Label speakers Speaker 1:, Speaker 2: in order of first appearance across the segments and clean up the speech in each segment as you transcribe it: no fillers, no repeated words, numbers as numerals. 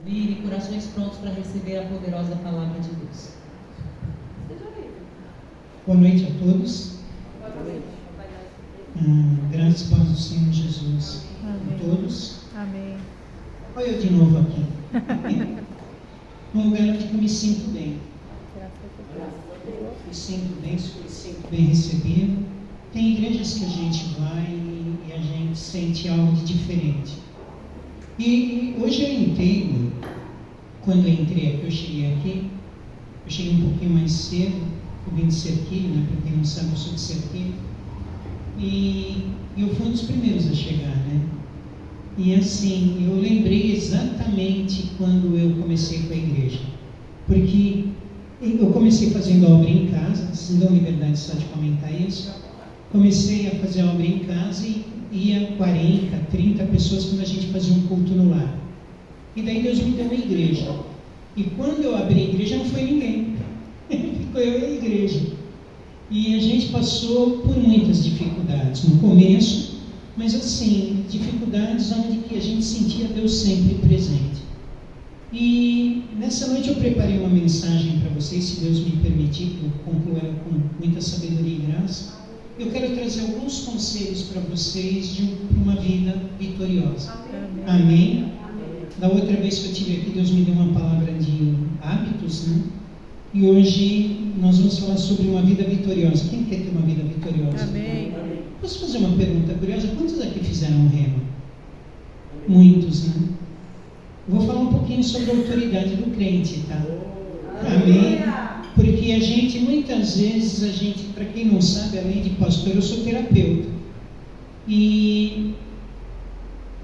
Speaker 1: Vir e corações prontos para receber a poderosa palavra de Deus.
Speaker 2: Boa noite a todos. Graças e paz do Senhor Jesus.
Speaker 3: Amém.
Speaker 2: A todos.
Speaker 3: Amém.
Speaker 2: Olha eu de novo aqui. Um lugar onde eu me sinto bem. Me sinto bem recebido. Tem igrejas que a gente vai e a gente sente algo de diferente. E hoje eu entendo, quando eu entrei aqui, eu cheguei um pouquinho mais cedo, eu vim de Serquilho, né? Para quem não sabe, eu sou de Serquilho. E eu fui um dos primeiros a chegar, né? E assim, eu lembrei exatamente quando eu comecei com a igreja. Porque eu comecei fazendo obra em casa, vocês me dão liberdade só de comentar isso. Comecei a fazer obra em casa e ia 40, 30 pessoas quando a gente fazia um culto no lar. E daí Deus me deu uma igreja. E quando eu abri a igreja não foi ninguém. Ficou eu e a igreja. E a gente passou por muitas dificuldades no começo, mas assim, dificuldades onde que a gente sentia Deus sempre presente. E nessa noite eu preparei uma mensagem para vocês, se Deus me permitir, que eu concluo ela com muita sabedoria e graça. Eu quero trazer alguns conselhos para vocês de uma vida vitoriosa. Amém? Da outra vez que eu estive aqui, Deus me deu uma palavra de hábitos, né? E hoje nós vamos falar sobre uma vida vitoriosa. Quem quer ter uma vida vitoriosa?
Speaker 3: Amém.
Speaker 2: Posso fazer uma pergunta curiosa? Quantos aqui fizeram rema? Muitos, né? Eu vou falar um pouquinho sobre a autoridade do crente, tá? Amém? Porque a gente, muitas vezes, para quem não sabe, além de pastor, eu sou terapeuta. E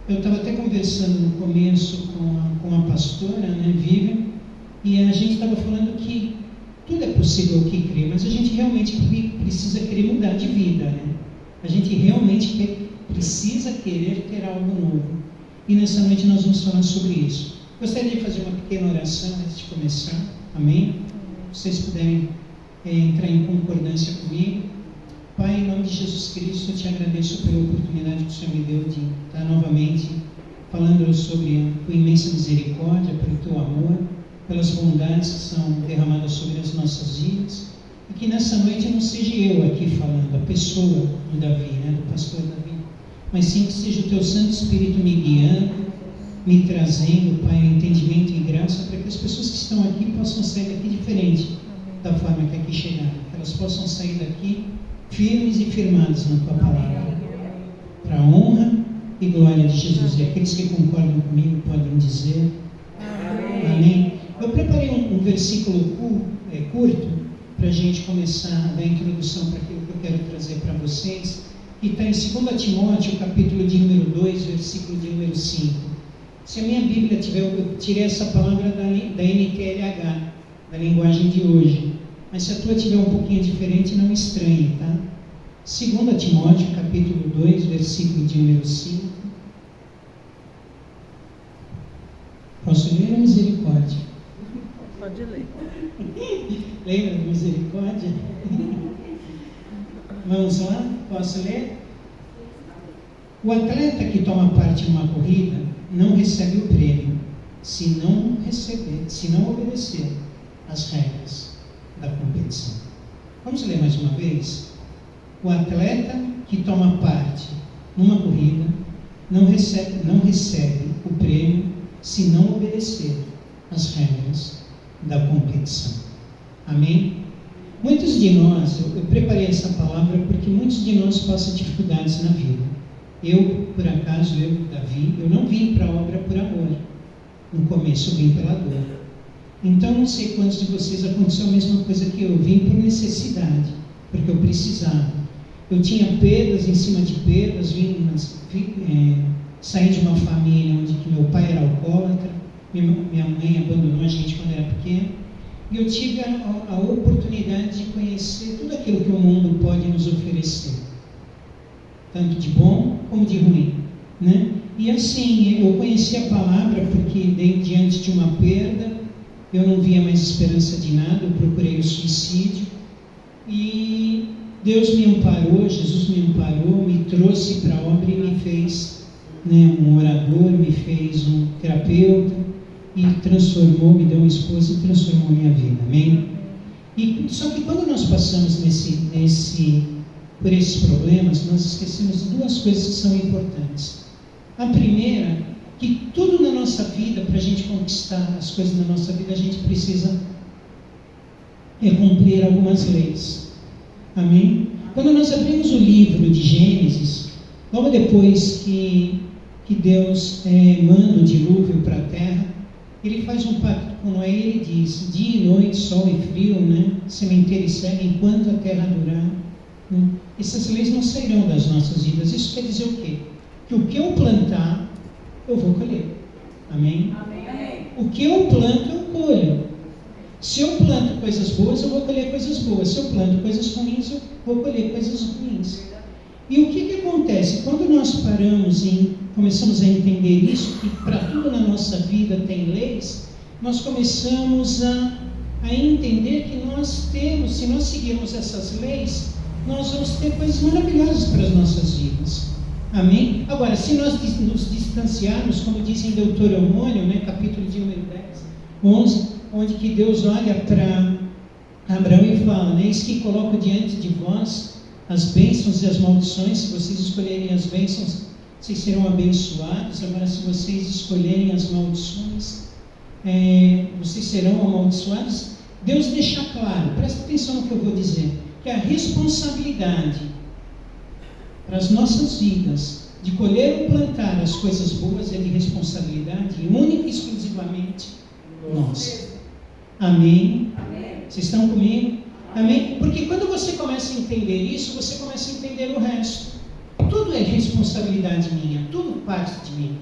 Speaker 2: eu estava até conversando no começo com a pastora, né, Vivian, e a gente estava falando que tudo é possível que crê, mas a gente realmente precisa querer mudar de vida, né? A gente realmente precisa querer ter algo novo. E nessa noite nós vamos falar sobre isso. Gostaria de fazer uma pequena oração antes de começar. Amém? Se vocês puderem entrar em concordância comigo. Pai, em nome de Jesus Cristo, eu te agradeço pela oportunidade que o Senhor me deu de estar novamente falando sobre a tua imensa misericórdia, pelo teu amor, pelas bondades que são derramadas sobre as nossas vidas. E que nessa noite não seja eu aqui falando, a pessoa do Davi, né, do pastor Davi, mas sim que seja o teu Santo Espírito me guiando, me trazendo, Pai, entendimento e graça, para que as pessoas que estão aqui possam sair daqui diferente da forma que aqui chegaram, que elas possam sair daqui firmes e firmados na tua palavra, para a honra e glória de Jesus. E aqueles que concordam comigo podem dizer amém. Eu preparei um versículo curto para a gente começar a dar a introdução para aquilo que eu quero trazer para vocês, e está em 2 Timóteo, capítulo de número 2, versículo de número 5. Se a minha Bíblia tiver, eu tirei essa palavra da NTLH, da linguagem de hoje, mas se a tua tiver um pouquinho diferente, não estranhe, tá? 2 Timóteo, capítulo 2, versículo de número 5. Posso ler a misericórdia?
Speaker 3: Pode ler.
Speaker 2: Lembra da misericórdia? Vamos lá? Posso ler? O atleta que toma parte em uma corrida não recebe o prêmio se não obedecer às regras da competição. Vamos ler mais uma vez? O atleta que toma parte numa corrida não recebe o prêmio se não obedecer às regras da competição. Amém? Muitos de nós, eu preparei essa palavra porque muitos de nós passam dificuldades na vida. Eu, por acaso, Davi, eu não vim para a obra por amor. No começo eu vim pela dor. Então, não sei quantos de vocês aconteceu a mesma coisa que eu. Vim por necessidade, porque eu precisava. Eu tinha perdas em cima de perdas, saí de uma família onde meu pai era alcoólatra, minha mãe abandonou a gente quando era pequeno, e eu tive a oportunidade de conhecer tudo aquilo que o mundo pode nos oferecer, tanto de bom como de ruim, né? E assim, eu conheci a palavra porque diante de uma perda, eu não via mais esperança de nada, eu procurei o suicídio, e Deus me amparou, Jesus me amparou, me trouxe para a obra e me fez, né, um orador, me fez um terapeuta, e transformou, me deu uma esposa e transformou minha vida, amém? E só que quando nós passamos por esses problemas, nós esquecemos de duas coisas que são importantes. A primeira, que tudo na nossa vida, para a gente conquistar as coisas na nossa vida, a gente precisa cumprir algumas leis, amém? Quando nós abrimos o livro de Gênesis, logo depois que Deus manda o dilúvio para a terra, ele faz um pacto com Noé e ele diz: dia e noite, sol e frio, né? Sementeira e cega, enquanto a terra durar. Né? Essas leis não sairão das nossas vidas. Isso quer dizer o quê? Que o que eu plantar, eu vou colher. Amém?
Speaker 4: Amém.
Speaker 2: O que eu planto, eu colho. Se eu planto coisas boas, eu vou colher coisas boas. Se eu planto coisas ruins, eu vou colher coisas ruins. E o que acontece? Quando nós paramos e começamos a entender isso, que para tudo na nossa vida tem leis, nós começamos a entender que nós temos, se nós seguirmos essas leis, nós vamos ter coisas maravilhosas para as nossas vidas. Amém? Agora, se nós nos distanciarmos, como diz em Deuteronômio, né, capítulo de número 10, 11, onde que Deus olha para Abraão e fala, né, eis que coloco diante de vós as bênçãos e as maldições. Se vocês escolherem as bênçãos, vocês serão abençoados. Agora, se vocês escolherem as maldições, vocês serão amaldiçoados. Deus deixa claro, presta atenção no que eu vou dizer, que a responsabilidade para as nossas vidas de colher ou plantar as coisas boas é de responsabilidade única e exclusivamente nossa. Amém?
Speaker 4: Amém.
Speaker 2: Vocês estão comigo? Amém? Porque quando você começa a entender isso, você começa a entender o resto. Tudo é responsabilidade minha, tudo parte de mim.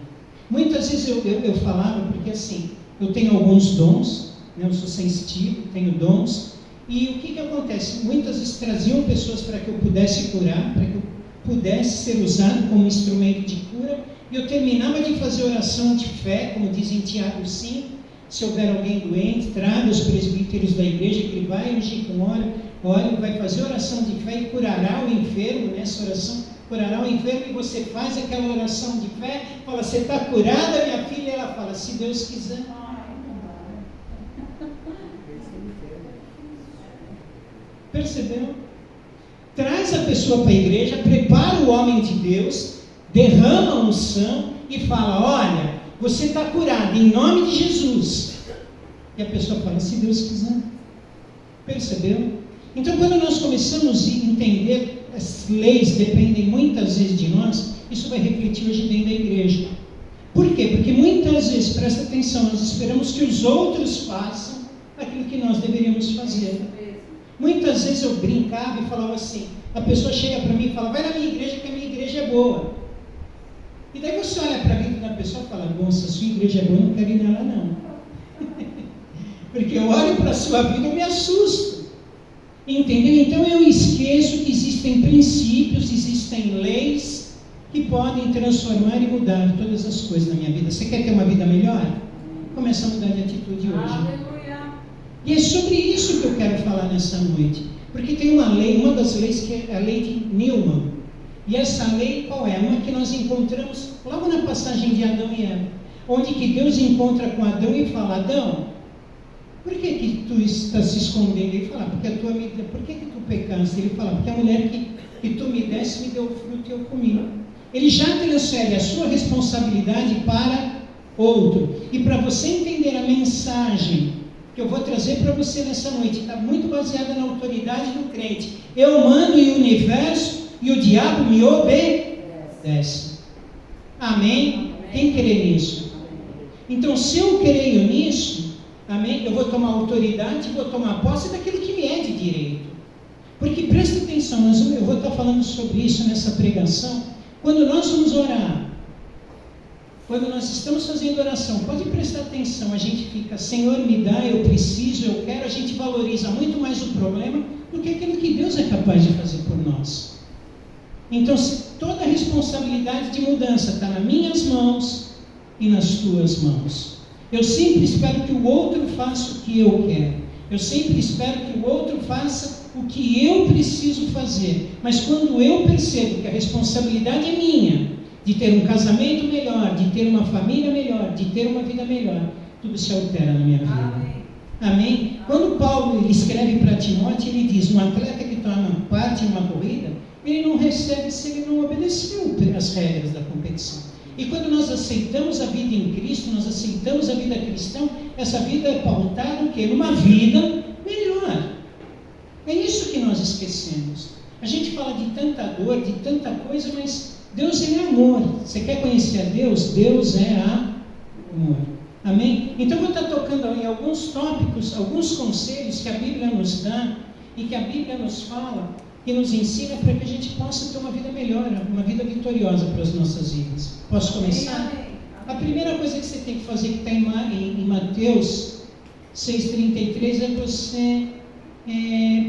Speaker 2: Muitas vezes eu falava, porque assim, eu tenho alguns dons, né, eu sou sensitivo, tenho dons, e o que acontece? Muitas vezes traziam pessoas para que eu pudesse curar, para que eu pudesse ser usado como instrumento de cura, e eu terminava de fazer oração de fé, como diz em Tiago 5, se houver alguém doente, traga os presbíteros da igreja, que ele vai ungir com óleo, vai fazer oração de fé e curará o enfermo, nessa oração, curará o enfermo, e você faz aquela oração de fé, fala, você está curada, minha filha? E ela fala, se Deus quiser. Percebeu? Traz a pessoa para a igreja, prepara o homem de Deus, derrama a unção e fala, olha, você está curado em nome de Jesus. E a pessoa fala, se Deus quiser. Percebeu? Então, quando nós começamos a entender as leis dependem muitas vezes de nós, isso vai refletir hoje dentro da igreja. Por quê? Porque muitas vezes, presta atenção, nós esperamos que os outros façam aquilo que nós deveríamos fazer. Muitas vezes eu brincava e falava assim, a pessoa chega para mim e fala, vai na minha igreja que a minha igreja é boa. E daí você olha para a vida da pessoa e fala, nossa, a sua igreja é boa, eu não quero ir nela não. Porque eu olho para a sua vida e me assusto. Entendeu? Então eu esqueço que existem princípios, existem leis que podem transformar e mudar todas as coisas na minha vida. Você quer ter uma vida melhor? Começa a mudar de atitude hoje.
Speaker 4: Aleluia.
Speaker 2: E é sobre isso que eu quero falar nessa noite. Porque tem uma lei, uma das leis que é a lei de Newman. E essa lei qual é? Uma que nós encontramos logo na passagem de Adão e Eva. Onde que Deus encontra com Adão e fala, Adão, por que tu está se escondendo? Ele fala, porque por que tu pecaste? Ele fala, porque a mulher que tu me desse me deu o fruto e eu comi. Ele já transfere a sua responsabilidade para outro. E para você entender a mensagem que eu vou trazer para você nessa noite, está muito baseada na autoridade do crente. Eu mando em universo e o diabo me obedece. Amém? Quem crê nisso? Então, se eu creio nisso, amém, eu vou tomar autoridade, vou tomar posse daquilo que me é de direito. Porque presta atenção, eu vou estar falando sobre isso nessa pregação. Quando nós vamos orar, quando nós estamos fazendo oração, pode prestar atenção, a gente fica, Senhor, me dá, eu preciso, eu quero, a gente valoriza muito mais o problema do que aquilo que Deus é capaz de fazer por nós. Então, se toda a responsabilidade de mudança está nas minhas mãos e nas tuas mãos. Eu sempre espero que o outro faça o que eu quero. Eu sempre espero que o outro faça o que eu preciso fazer. Mas quando eu percebo que a responsabilidade é minha, de ter um casamento melhor, de ter uma família melhor, de ter uma vida melhor, tudo se altera na minha vida. Amém? Quando Paulo ele escreve para Timóteo, ele diz, um atleta que toma parte em uma corrida, ele não recebe se ele não obedeceu as regras da competição. E quando nós aceitamos a vida em Cristo, nós aceitamos a vida cristã, essa vida é pautada o quê? Numa vida melhor. É isso que nós esquecemos. A gente fala de tanta dor, de tanta coisa, mas Deus é amor. Você quer conhecer a Deus? Deus é amor. Amém? Então eu vou estar tocando em alguns tópicos, alguns conselhos que a Bíblia nos dá e que a Bíblia nos fala, que nos ensina para que a gente possa ter uma vida melhor, uma vida vitoriosa para as nossas vidas. Posso começar? A primeira coisa que você tem que fazer, que está em Mateus 6,33, é você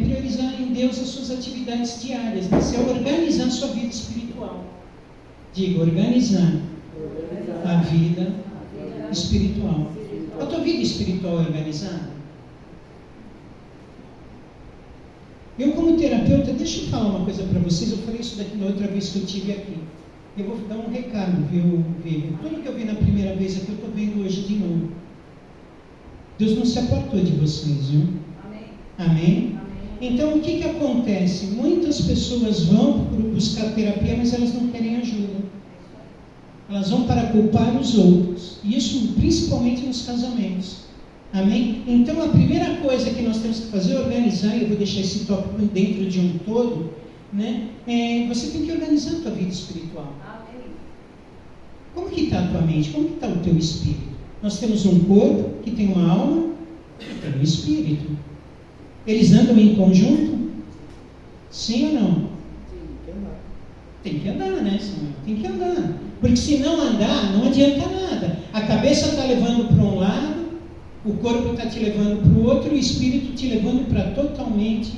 Speaker 2: priorizar em Deus as suas atividades diárias, né? Você organizar a sua vida espiritual. Diga, organizar a vida espiritual. A tua vida espiritual é organizada? Eu, como terapeuta, deixa eu falar uma coisa para vocês. Eu falei isso daqui na outra vez que eu estive aqui. Eu vou dar um recado, viu, Vivian? Tudo que eu vi na primeira vez aqui, eu estou vendo hoje de novo. Deus não se apartou de vocês, viu? Amém? Então, o que acontece? Muitas pessoas vão buscar terapia, mas elas não querem ajuda. Elas vão para culpar os outros. E isso principalmente nos casamentos. Amém? Então, a primeira coisa que nós temos que fazer é organizar, e eu vou deixar esse tópico dentro de um todo, né? Você tem que organizar a tua vida espiritual. Como que está a tua mente? Como que está o teu espírito? Nós temos um corpo que tem uma alma e tem um espírito. Eles andam em conjunto? Sim ou não? Tem que andar, né, Samuel? Tem que andar. Porque se não andar, não adianta nada. A cabeça está levando para um lado, o corpo está te levando para o outro, e o espírito te levando para totalmente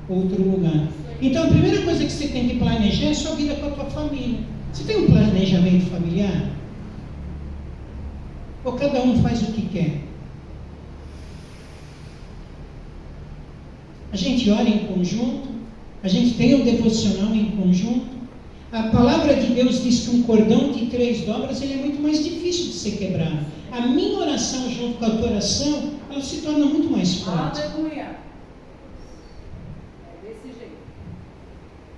Speaker 2: outro lugar. Então, a primeira coisa que você tem que planejar é a sua vida com a tua família. Você tem um planejamento familiar? Ou cada um faz o que quer? A gente ora em conjunto, a gente tem um devocional em conjunto. A palavra de Deus diz que um cordão de 3 dobras ele é muito mais difícil de ser quebrado. A minha oração junto com a tua oração, ela se torna muito mais forte.
Speaker 4: Aleluia. É desse jeito.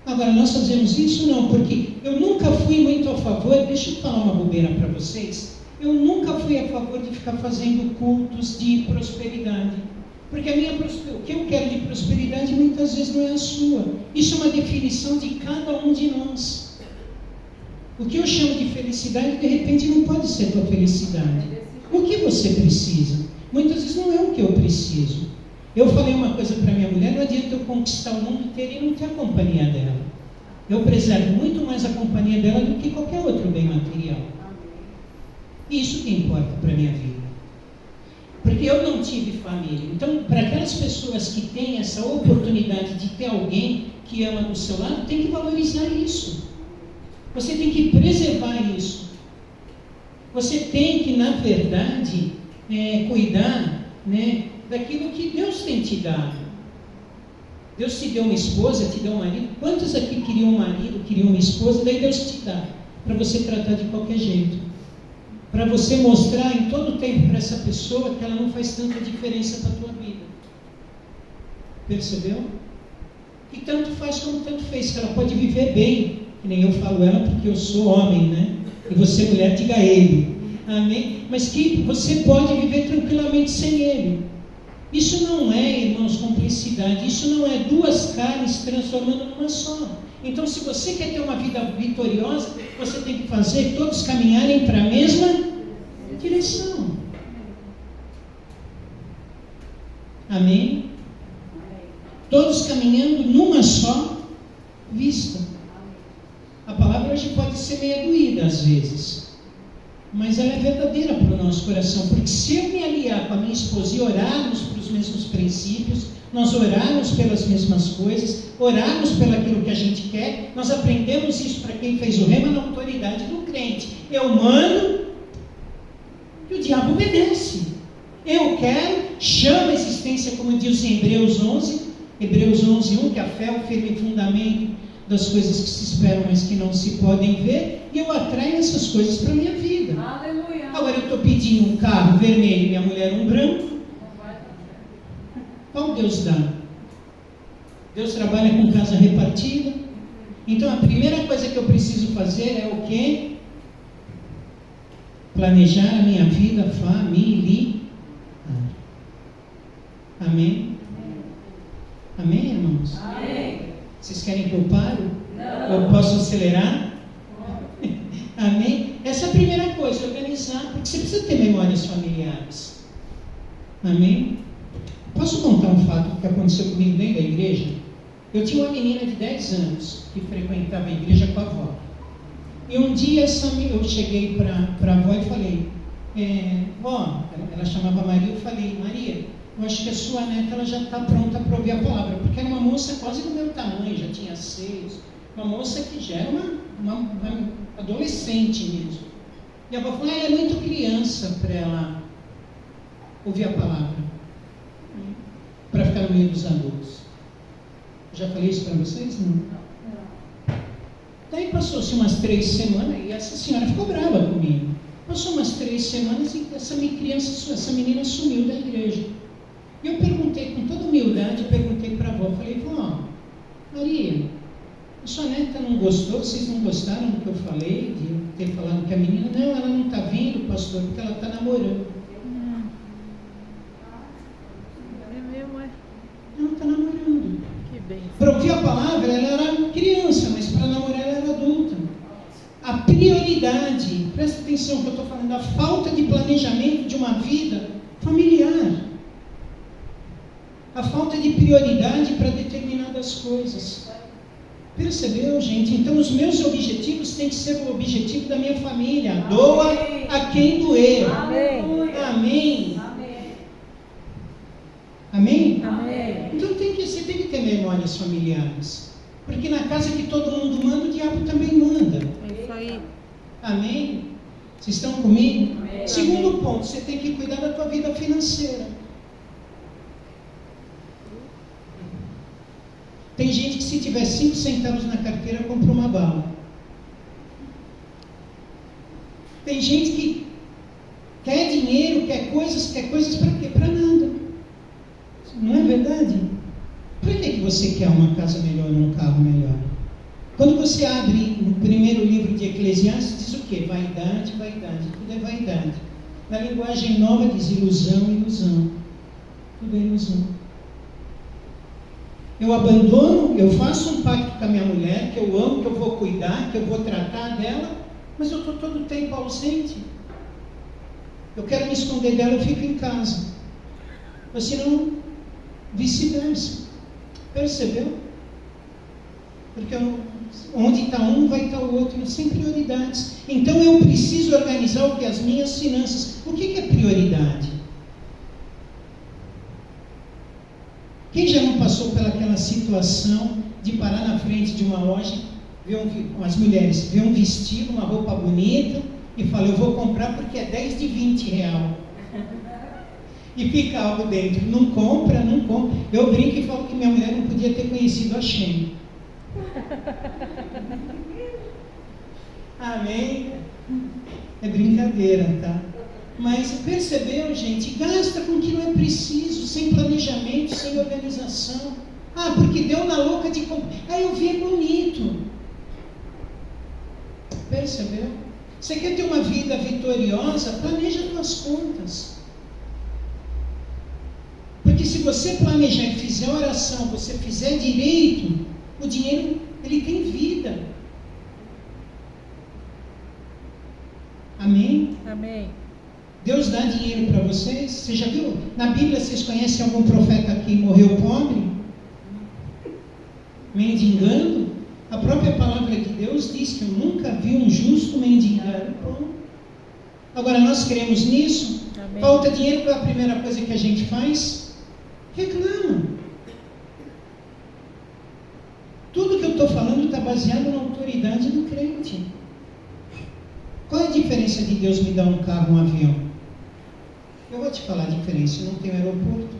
Speaker 2: Agora, nós fazemos isso não, porque eu nunca fui muito a favor, deixa eu falar uma bobeira para vocês, eu nunca fui a favor de ficar fazendo cultos de prosperidade. Porque o que eu quero de prosperidade muitas vezes não é a sua. Isso é uma definição de cada um de nós. O que eu chamo de felicidade, de repente, não pode ser a tua felicidade. O que você precisa? Muitas vezes não é o que eu preciso. Eu falei uma coisa para minha mulher, não adianta eu conquistar o mundo inteiro e não ter a companhia dela. Eu preservo muito mais a companhia dela do que qualquer outro bem material. Isso que importa para a minha vida. Porque eu não tive família. Então, para aquelas pessoas que têm essa oportunidade de ter alguém que ama do seu lado, tem que valorizar isso. Você tem que preservar isso. Você tem que, na verdade, cuidar, né, daquilo que Deus tem te dado. Deus te deu uma esposa, te deu um marido. Quantos aqui queriam um marido, queriam uma esposa? Daí Deus te dá, para você tratar de qualquer jeito. Para você mostrar em todo o tempo para essa pessoa que ela não faz tanta diferença para a tua vida. Percebeu? E tanto faz como tanto fez, que ela pode viver bem, que nem eu falo ela porque eu sou homem, né? E você mulher, diga ele. Amém? Mas que você pode viver tranquilamente sem ele. Isso não é, irmãos, cumplicidade. Isso não é 2 carnes transformando numa só. Então, se você quer ter uma vida vitoriosa, você tem que fazer todos caminharem para a mesma direção. Amém? Todos caminhando numa só vista. A palavra hoje pode ser meio doída às vezes, mas ela é verdadeira para o nosso coração, porque se eu me aliar com a minha esposa e orarmos para os mesmos princípios, nós orarmos pelas mesmas coisas, orarmos pelo aquilo que a gente quer, nós aprendemos isso para quem fez o rema na autoridade do crente. Eu mando e o diabo obedece. Eu quero, chama a existência, como diz em Hebreus 11, 1, que a fé é o firme fundamento das coisas que se esperam, mas que não se podem ver, e eu atraio essas coisas para a minha vida.
Speaker 4: Aleluia.
Speaker 2: Agora eu estou pedindo um carro vermelho e minha mulher um branco. Qual Deus dá? Deus trabalha com casa repartida. Então a primeira coisa que eu preciso fazer é o quê? Planejar a minha vida familiar. Amém? Amém, irmãos?
Speaker 4: Amém.
Speaker 2: Vocês querem que eu pare?
Speaker 4: Não.
Speaker 2: Eu posso acelerar? Amém? Essa é a primeira coisa, organizar, porque você precisa ter memórias familiares. Amém? Posso contar um fato que aconteceu comigo dentro da igreja? Eu tinha uma menina de 10 anos que frequentava a igreja com a avó. E um dia eu cheguei para a avó e falei, vó, ela chamava Maria, eu falei, Maria, eu acho que a sua neta ela já está pronta para ouvir a palavra, porque era uma moça quase do meu tamanho, já tinha seios, uma moça que já era uma adolescente mesmo. E a avó falou, ela é muito criança para ela ouvir a palavra, para ficar no meio dos adultos. Já falei isso para vocês? Não. Daí passou-se umas 3 semanas e essa senhora ficou brava comigo. Passou umas 3 semanas e essa menina sumiu da igreja. E eu perguntei, com toda humildade, perguntei para a avó, falei, vó, Maria, a sua neta não gostou, vocês não gostaram do que eu falei, de ter falado que a menina, não, ela não está vindo, pastor, porque ela está namorando.
Speaker 3: É mesmo, é?
Speaker 2: Ela está namorando.
Speaker 3: Que bem.
Speaker 2: Para ouvir a palavra, ela era criança, mas para namorar ela era adulta. A prioridade, presta atenção que eu estou falando, a falta de planejamento de uma vida familiar. A falta de prioridade para determinadas coisas. Percebeu, gente? Então os meus objetivos têm que ser o objetivo da minha família. Doa a quem doer.
Speaker 4: Aleluia.
Speaker 2: Amém.
Speaker 4: Amém.
Speaker 2: Amém?
Speaker 4: Amém.
Speaker 2: Então você tem que ter memórias familiares. Porque na casa que todo mundo manda, o diabo também manda.
Speaker 3: É isso aí.
Speaker 2: Amém? Vocês estão comigo?
Speaker 4: Amém.
Speaker 2: Segundo ponto, você tem que cuidar da tua vida financeira. Tem gente que se tiver 5 centavos na carteira, compra uma bala. Tem gente que quer dinheiro, quer coisas para quê? Para nada. Não é verdade? Por que você quer uma casa melhor ou um carro melhor? Quando você abre o primeiro livro de Eclesiastes, diz o quê? Vaidade, vaidade. Tudo é vaidade. Na linguagem nova diz ilusão, ilusão. Tudo é ilusão. Eu abandono, eu faço um pacto com a minha mulher, que eu amo, que eu vou cuidar, que eu vou tratar dela, mas eu estou todo o tempo ausente. Eu quero me esconder dela, eu fico em casa. Mas se não, vice-versa. Percebeu? Porque onde está um, vai estar o outro, sem prioridades. Então eu preciso organizar o que? As minhas finanças. O que é prioridade? Quem já não passou pelaquela situação de parar na frente de uma loja, as mulheres, ver um vestido, uma roupa bonita, e fala, eu vou comprar porque é 10 de 20 real. E fica algo dentro, não compra. Eu brinco e falo que minha mulher não podia ter conhecido a Shein. Amém? É brincadeira, tá? Mas percebeu, gente? Gasta com o que não é preciso, sem planejamento, sem organização. Ah, porque deu na louca de comprar. Ah, eu vi, é bonito. Percebeu? Você quer ter uma vida vitoriosa? Planeja suas contas. Porque se você planejar e fizer oração, você fizer direito, o dinheiro, ele tem vida. Amém?
Speaker 3: Amém.
Speaker 2: Deus dá dinheiro para vocês? Você já viu? Na Bíblia, vocês conhecem algum profeta que morreu pobre? Mendigando? A própria palavra de Deus diz que eu nunca vi um justo mendigar. Agora, nós cremos nisso?
Speaker 3: Amém.
Speaker 2: Falta dinheiro, qual é a primeira coisa que a gente faz? Reclama. Tudo que eu estou falando está baseado na autoridade do crente. Qual é a diferença de Deus me dar um carro, um avião? Eu vou te falar a diferença. Eu não tenho aeroporto,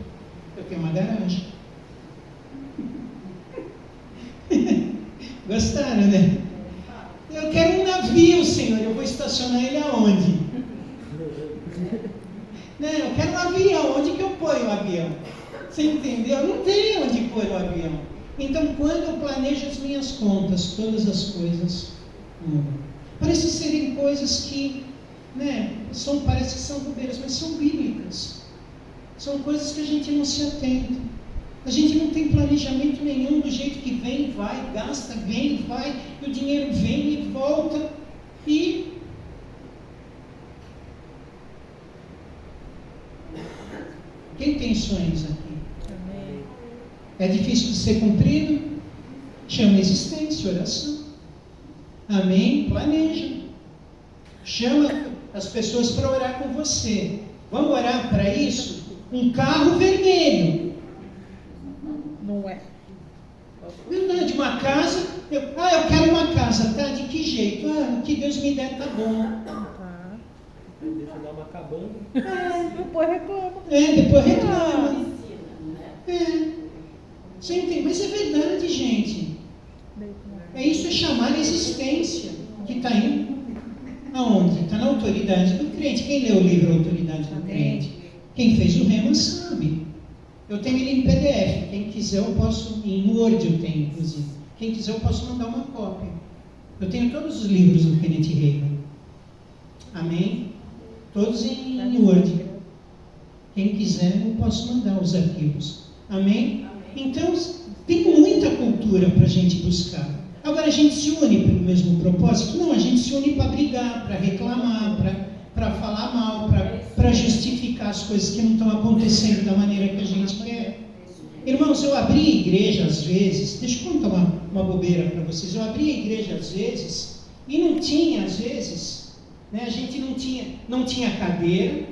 Speaker 2: eu tenho uma garagem. Gostaram, né? Eu quero um navio, Senhor. Eu vou estacionar ele aonde? Né? Eu quero um avião. Onde que eu ponho o avião? Você entendeu? Não tem onde pôr o avião. Então, quando eu planejo as minhas contas, todas as coisas mudam. Parece serem coisas que, né, parece que são bobeiras, mas são bíblicas. São coisas que a gente não se atenta. A gente não tem planejamento nenhum, do jeito que vem, vai, gasta, vem, vai, e o dinheiro vem e volta. E quem tem sonhos aqui?
Speaker 3: Amém.
Speaker 2: É difícil de ser cumprido? Chama existência, oração. Amém? Planeja. Chama as pessoas para orar com você. Vamos orar para isso? Um carro vermelho.
Speaker 3: Não é.
Speaker 2: Verdade, uma casa. Eu quero uma casa, tá? De que jeito? O que Deus me der tá bom.
Speaker 3: Tá.
Speaker 4: Deixa eu dar uma cabana.
Speaker 3: Depois reclama.
Speaker 2: Depois reclama. Você entende? Mas é verdade, gente. Isso é chamar a existência, que está indo aonde? Está na autoridade do crente. Quem leu o livro Autoridade do Crente? Quem fez o rema sabe. Eu tenho ele em PDF. Quem quiser eu posso, em Word eu tenho, inclusive. Quem quiser eu posso mandar uma cópia. Eu tenho todos os livros do Kenneth Hagin. Amém? Todos em Word. Quem quiser eu posso mandar os arquivos. Amém? Então, tem muita cultura para a gente buscar. Agora, a gente se une pelo mesmo propósito? Não, a gente se une para brigar, para reclamar, para falar mal, para justificar as coisas que não estão acontecendo da maneira que a gente quer. Irmãos, eu abri a igreja às vezes, deixa eu contar uma bobeira para vocês, eu abri a igreja às vezes, e não tinha, às vezes, né, a gente não tinha cadeira,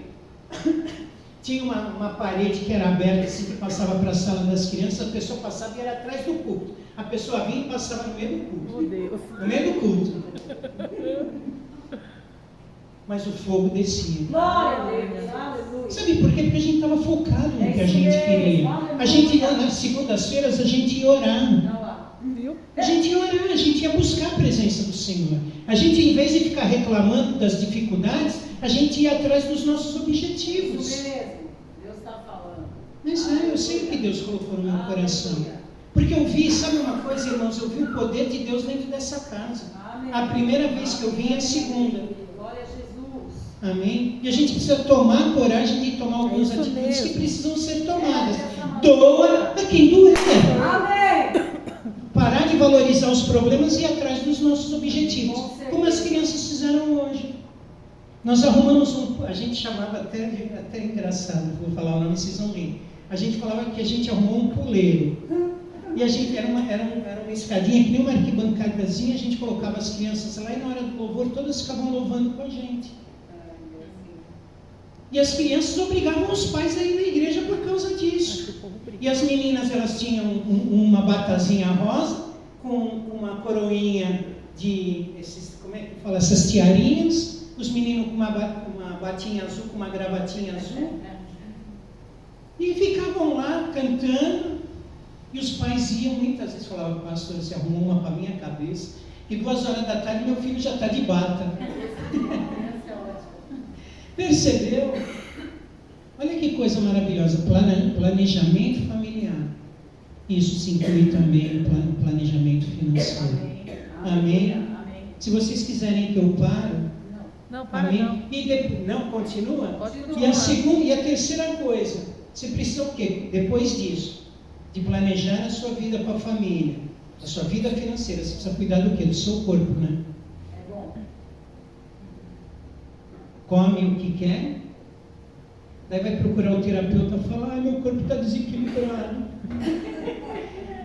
Speaker 2: tinha uma parede que era aberta, assim, que passava para a sala das crianças, a pessoa passava e era atrás do culto. A pessoa vinha e passava no meio do culto.
Speaker 3: Meu Deus.
Speaker 2: No meio do culto. Mas o fogo descia.
Speaker 5: Glória a Deus, aleluia.
Speaker 2: Sabe por quê? Porque a gente estava focado no que a gente queria. A gente, nas segundas-feiras, a gente ia orar.
Speaker 3: Viu?
Speaker 2: A gente ia orar, a gente ia buscar a presença do Senhor. A gente, em vez de ficar reclamando das dificuldades, a gente ia atrás dos nossos objetivos.
Speaker 5: Isso mesmo, Deus está falando.
Speaker 2: Mas eu sei o que Deus colocou no meu coração. Porque eu vi, sabe uma coisa, irmãos? Eu vi o poder de Deus dentro dessa casa.
Speaker 5: Amém.
Speaker 2: A primeira vez que eu vim é a segunda.
Speaker 5: Glória a Jesus.
Speaker 2: Amém? E a gente precisa tomar coragem de tomar algumas
Speaker 3: Isso
Speaker 2: atitudes
Speaker 3: mesmo.
Speaker 2: que precisam ser tomadas. Doa a quem doer.
Speaker 5: Amém.
Speaker 2: Parar de valorizar os problemas e ir atrás dos nossos objetivos.
Speaker 5: Com certeza.
Speaker 2: Como as crianças fizeram hoje. Nós arrumamos a gente chamava até engraçado, vou falar o nome, vocês vão rir. A gente falava que a gente arrumou um puleiro. E a gente era uma escadinha, que nem uma arquibancadazinha, a gente colocava as crianças lá e na hora do louvor todas ficavam louvando com a gente. E as crianças obrigavam os pais a ir na igreja por causa disso. E as meninas, elas tinham uma batazinha rosa, com uma coroinha como é que fala, essas tiarinhas, os meninos com uma batinha azul, com uma gravatinha azul, e ficavam lá cantando. E os pais iam, muitas vezes falavam, pastor, você arrumou uma para a minha cabeça, e 2 horas da tarde meu filho já está de bata. Percebeu? Olha que coisa maravilhosa, planejamento familiar. Isso se inclui também no planejamento financeiro. Amém? Se vocês quiserem que eu pare,
Speaker 3: Não, para
Speaker 2: amém?
Speaker 3: não.
Speaker 2: E depois, não, continua?
Speaker 3: Pode
Speaker 2: E a
Speaker 3: continuar.
Speaker 2: segunda e a terceira coisa, você precisa o quê? Depois disso, de planejar a sua vida com a família, a sua vida financeira, você precisa cuidar do quê? Do seu corpo, né?
Speaker 5: É bom.
Speaker 2: Come o que quer, daí vai procurar o terapeuta e falar, meu corpo está desequilibrado,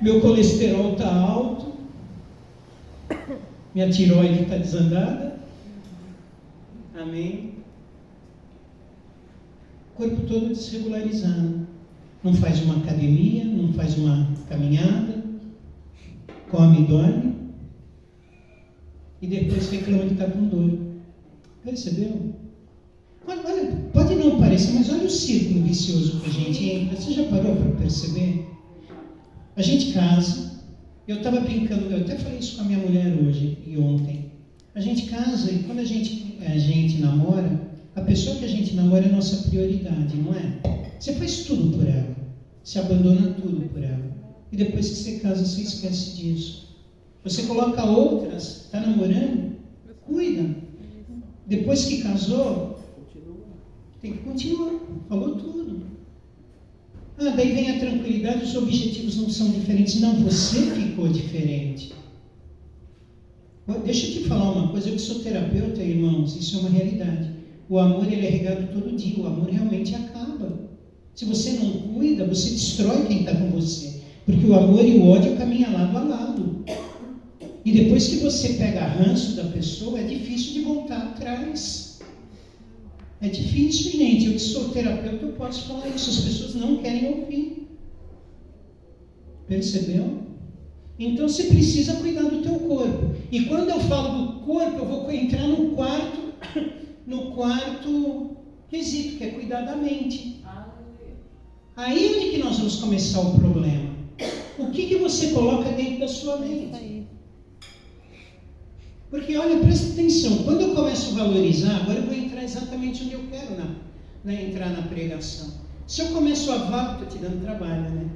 Speaker 2: meu colesterol está alto, minha tireoide está desandada, amém? Corpo todo desregularizado. Não faz uma academia, não faz uma caminhada, come e dorme, e depois reclama que está com dor. Percebeu? Olha, pode não parecer, mas olha o círculo vicioso que a gente entra. Você já parou para perceber? A gente casa, Eu estava brincando, eu até falei isso com a minha mulher hoje e ontem. A gente casa e quando a gente namora, a pessoa que a gente namora é a nossa prioridade, não é? Você faz tudo por ela, você abandona tudo por ela. E depois que você casa, você esquece disso. Você coloca outras, está namorando, cuida. Depois que casou, tem que continuar. Falou tudo. Daí vem a tranquilidade, os objetivos não são diferentes. Não, você ficou diferente. Deixa eu te falar uma coisa, eu que sou terapeuta, irmãos, isso é uma realidade. O amor, ele é regado todo dia, o amor realmente acaba. Se você não cuida, você destrói quem está com você. Porque o amor e o ódio caminham lado a lado. E depois que você pega ranço da pessoa, é difícil de voltar atrás. É difícil, gente. Eu que sou terapeuta, eu posso falar isso. As pessoas não querem ouvir. Percebeu? Então você precisa cuidar do teu corpo. E quando eu falo do corpo, eu vou entrar no quarto quesito, que é cuidar da mente. Aí onde que nós vamos começar o problema? O que você coloca dentro da sua mente? Porque, olha, presta atenção, quando eu começo a valorizar, agora eu vou entrar exatamente onde eu quero entrar na pregação. Se eu começo a estou te dando trabalho, né?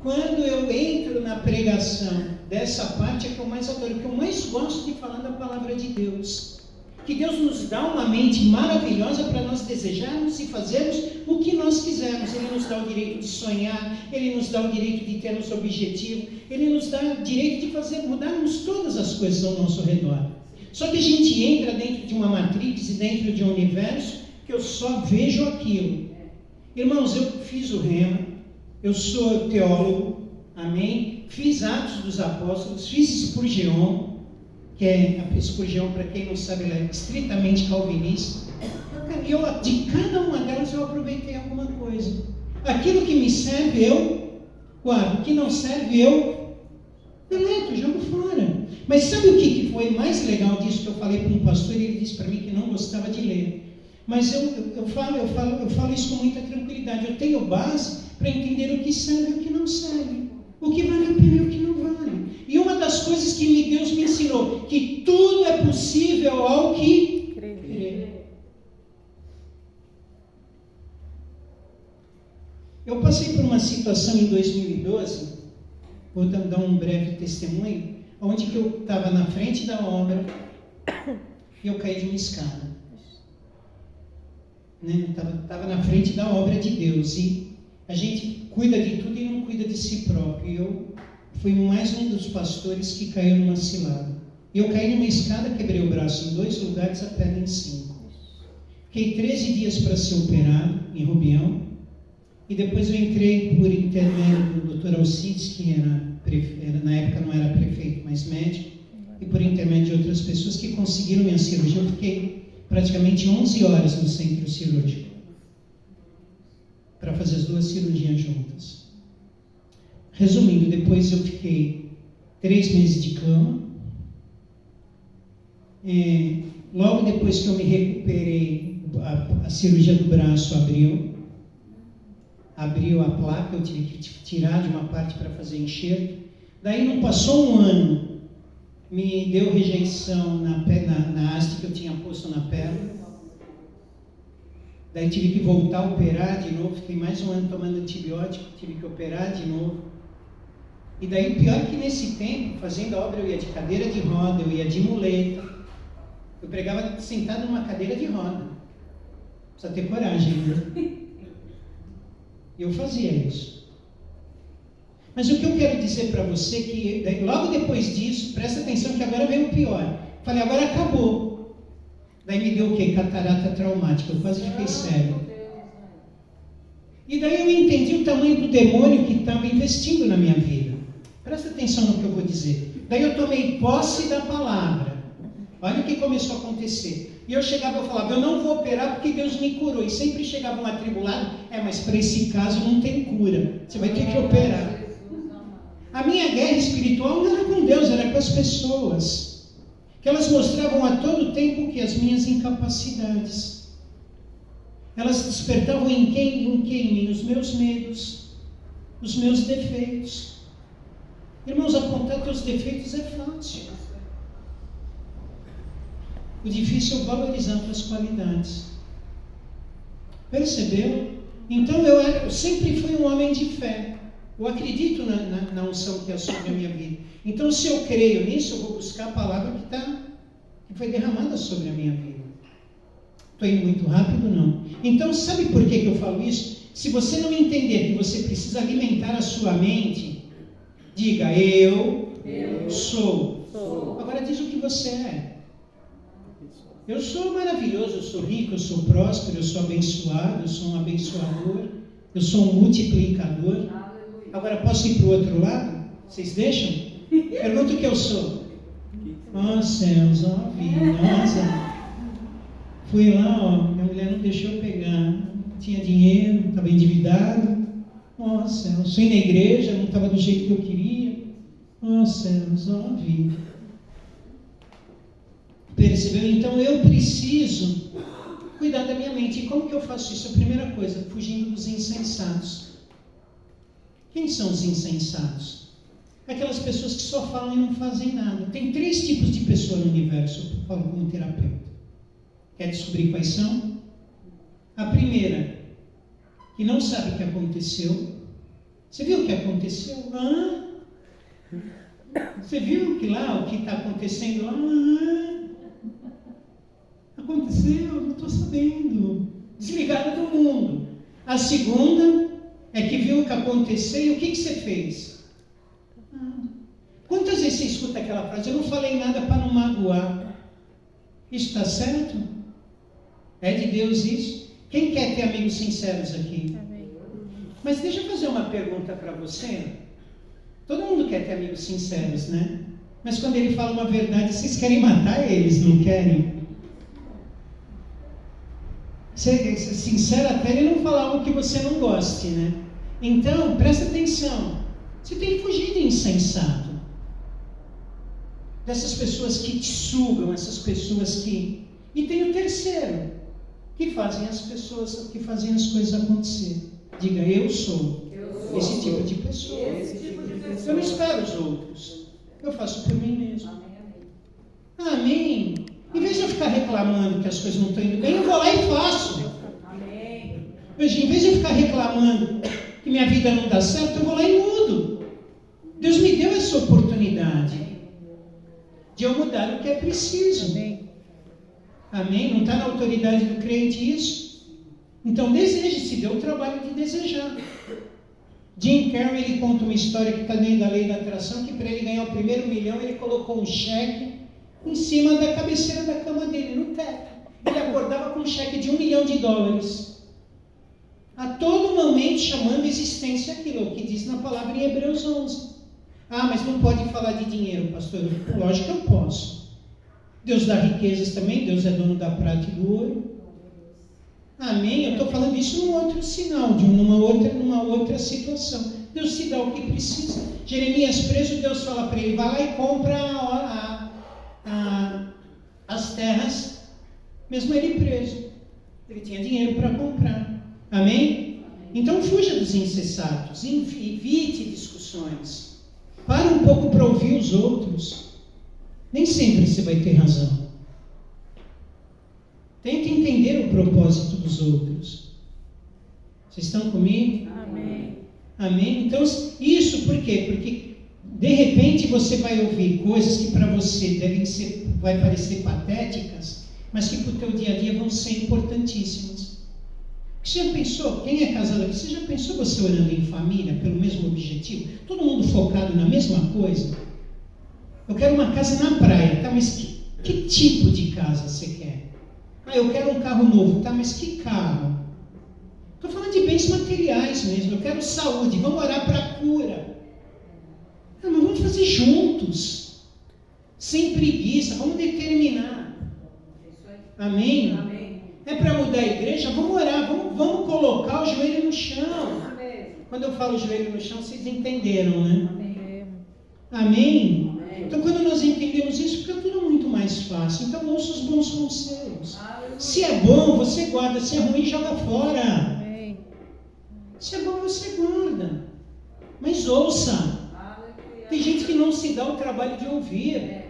Speaker 2: Quando eu entro na pregação, dessa parte é que eu mais adoro, que eu mais gosto de falar da palavra de Deus. Que Deus nos dá uma mente maravilhosa para nós desejarmos e fazermos o que nós quisermos. Ele nos dá o direito de sonhar, Ele nos dá o direito de termos objetivo, Ele nos dá o direito de mudarmos todas as coisas ao nosso redor. Só que a gente entra dentro de uma matrix e dentro de um universo que eu só vejo aquilo. Irmãos, eu fiz o rema, eu sou teólogo, amém? Fiz Atos dos Apóstolos, fiz Spurgeon, que é a Spurgeon, para quem não sabe, ela é estritamente calvinista. E de cada uma delas eu aproveitei alguma coisa. Aquilo que me serve, eu guardo. O que não serve, eu deleto, jogo fora. Mas sabe o que foi mais legal disso que eu falei para um pastor? Ele disse para mim que não gostava de ler. Mas eu falo isso com muita tranquilidade. Eu tenho base para entender o que serve e o que não serve. O que vale a pena e o que não vale. E uma das coisas que Deus me ensinou, que tudo é possível ao que crer. Eu passei por uma situação em 2012, vou dar um breve testemunho, onde que eu estava na frente da obra e eu caí de uma escada. Estava na frente da obra de Deus e a gente cuida de tudo e não cuida de si próprio. E eu fui mais um dos pastores que caiu numa cilada. Eu caí numa escada, quebrei o braço em 2 lugares, a perna em 5. Fiquei 13 dias para ser operado em Rubião. E depois eu entrei por intermédio do Dr. Alcides, que na época não era prefeito, mas médico. E por intermédio de outras pessoas que conseguiram minha cirurgia. Eu fiquei praticamente 11 horas no centro cirúrgico para fazer as 2 cirurgias juntas. Resumindo, depois eu fiquei 3 meses de cama. Logo depois que eu me recuperei, a cirurgia do braço abriu a placa, eu tive que tirar de uma parte para fazer enxerto. Daí não passou um ano, me deu rejeição na haste que eu tinha posto na perna. Daí tive que voltar a operar de novo, fiquei mais um ano tomando antibiótico, tive que operar de novo. E daí, pior que nesse tempo, fazendo a obra, eu ia de cadeira de roda, eu ia de muleta. Eu pregava sentado numa cadeira de roda. Precisa ter coragem, né? Eu fazia isso. Mas o que eu quero dizer para você é que, logo depois disso, presta atenção que agora vem o pior. Falei, agora acabou. Daí me deu o quê? Catarata traumática. Eu quase fiquei cego. E daí eu entendi o tamanho do demônio que estava investindo na minha vida. Presta atenção no que eu vou dizer. Daí eu tomei posse da palavra. Olha o que começou a acontecer. E eu chegava e falava, eu não vou operar porque Deus me curou. E sempre chegava um atribulado, mas para esse caso não tem cura. Você vai ter que operar. A minha guerra espiritual não era com Deus, era com as pessoas. Que elas mostravam a todo tempo que as minhas incapacidades. Elas despertavam em quem? Em mim? Os meus medos, os meus defeitos. Irmãos, apontar teus defeitos é fácil. O difícil é valorizar tuas qualidades. Percebeu? Então eu sempre fui um homem de fé. Eu acredito na unção que é sobre a minha vida. Então, se eu creio nisso, eu vou buscar a palavra que foi derramada sobre a minha vida. Estou indo muito rápido? Não. Então, sabe por que eu falo isso? Se você não entender que você precisa alimentar a sua mente, diga, eu sou. Agora diz o que você é. Eu sou maravilhoso, eu sou rico, eu sou próspero, eu sou abençoado, eu sou um abençoador, eu sou um multiplicador. Agora posso ir para o outro lado? Vocês deixam? Pergunta o que eu sou. Ó céus, ó vida, nossa. Fui lá, ó, minha mulher não deixou eu pegar. Não tinha dinheiro, estava endividado. Ó céus, fui na igreja, não estava do jeito que eu queria. Ó céus, ó vida. Percebeu? Então eu preciso cuidar da minha mente. E como que eu faço isso? A primeira coisa, fugindo dos insensatos. Quem são os insensatos? Aquelas pessoas que só falam e não fazem nada. Tem 3 tipos de pessoa no universo, eu falo como terapeuta. Quer descobrir quais são? A primeira, que não sabe o que aconteceu. Você viu o que aconteceu? Você viu que lá, o que está acontecendo lá? Aconteceu, não estou sabendo. Desligada do mundo. A segunda é que viu o que aconteceu e o que você fez? Quantas vezes você escuta aquela frase? Eu não falei nada para não magoar. Isso está certo? É de Deus isso? Quem quer ter amigos sinceros aqui?
Speaker 3: Amém.
Speaker 2: Mas deixa eu fazer uma pergunta para você. Todo mundo quer ter amigos sinceros, né? Mas quando ele fala uma verdade, vocês querem matar eles, não querem? Ser sincero até ele não falar algo que você não goste, né? Então, presta atenção. Você tem que fugir de insensato. Dessas pessoas que te sugam, essas pessoas que... E tem o terceiro, que fazem as coisas acontecer. Diga, eu sou esse tipo de pessoa. Eu não espero os outros. Eu faço por mim mesmo. Amém. Em vez de eu ficar reclamando que as coisas não estão indo bem, eu vou lá e faço. Veja, em vez de eu ficar reclamando que minha vida não dá certo, eu vou lá e mudo. Deus me deu essa oportunidade de eu mudar o que é preciso. Amém? Não está na autoridade do crente isso? Então deseje, se dê o trabalho de desejar. Jim Carrey, ele conta uma história que está dentro da lei da atração, que para ele ganhar o primeiro milhão, ele colocou um cheque em cima da cabeceira da cama dele, no teto. Ele acordava com um cheque de $1 milhão. A todo momento chamando existência aquilo, o que diz na palavra em Hebreus 11. Mas não pode falar de dinheiro, pastor. Lógico que eu posso. Deus dá riquezas também, Deus é dono da prata e do ouro. Amém? Eu estou falando isso num outro sinal, numa outra situação. Deus te dá o que precisa. Jeremias preso, Deus fala para ele, vai lá e compra as terras, mesmo ele preso. Ele tinha dinheiro para comprar. Amém? Então fuja dos insensatos, evite discussões. Para um pouco para ouvir os outros. Nem sempre você vai ter razão. Tente entender o propósito dos outros. Vocês estão comigo?
Speaker 3: Amém.
Speaker 2: Amém? Então, isso por quê? Porque, de repente, você vai ouvir coisas que para você vai parecer patéticas, mas que para o teu dia a dia vão ser importantíssimas. Você já pensou, quem é casado aqui, você já pensou você orando em família pelo mesmo objetivo? Todo mundo focado na mesma coisa? Eu quero uma casa na praia, tá? Mas que tipo de casa você quer? Eu quero um carro novo, tá? Mas que carro? Estou falando de bens materiais mesmo. Eu quero saúde, vamos orar para a cura. Mas vamos fazer juntos, sem preguiça, vamos determinar. Amém? É para mudar a igreja? Vamos orar, vamos colocar o joelho no chão. Quando eu falo joelho no chão, vocês entenderam, né? Amém? Então, quando nós entendemos isso, fica tudo muito mais fácil. Então, ouça os bons conselhos. Se é bom, você guarda. Se é ruim, joga fora. Se é bom, você guarda. Mas ouça. Tem gente que não se dá o trabalho de ouvir.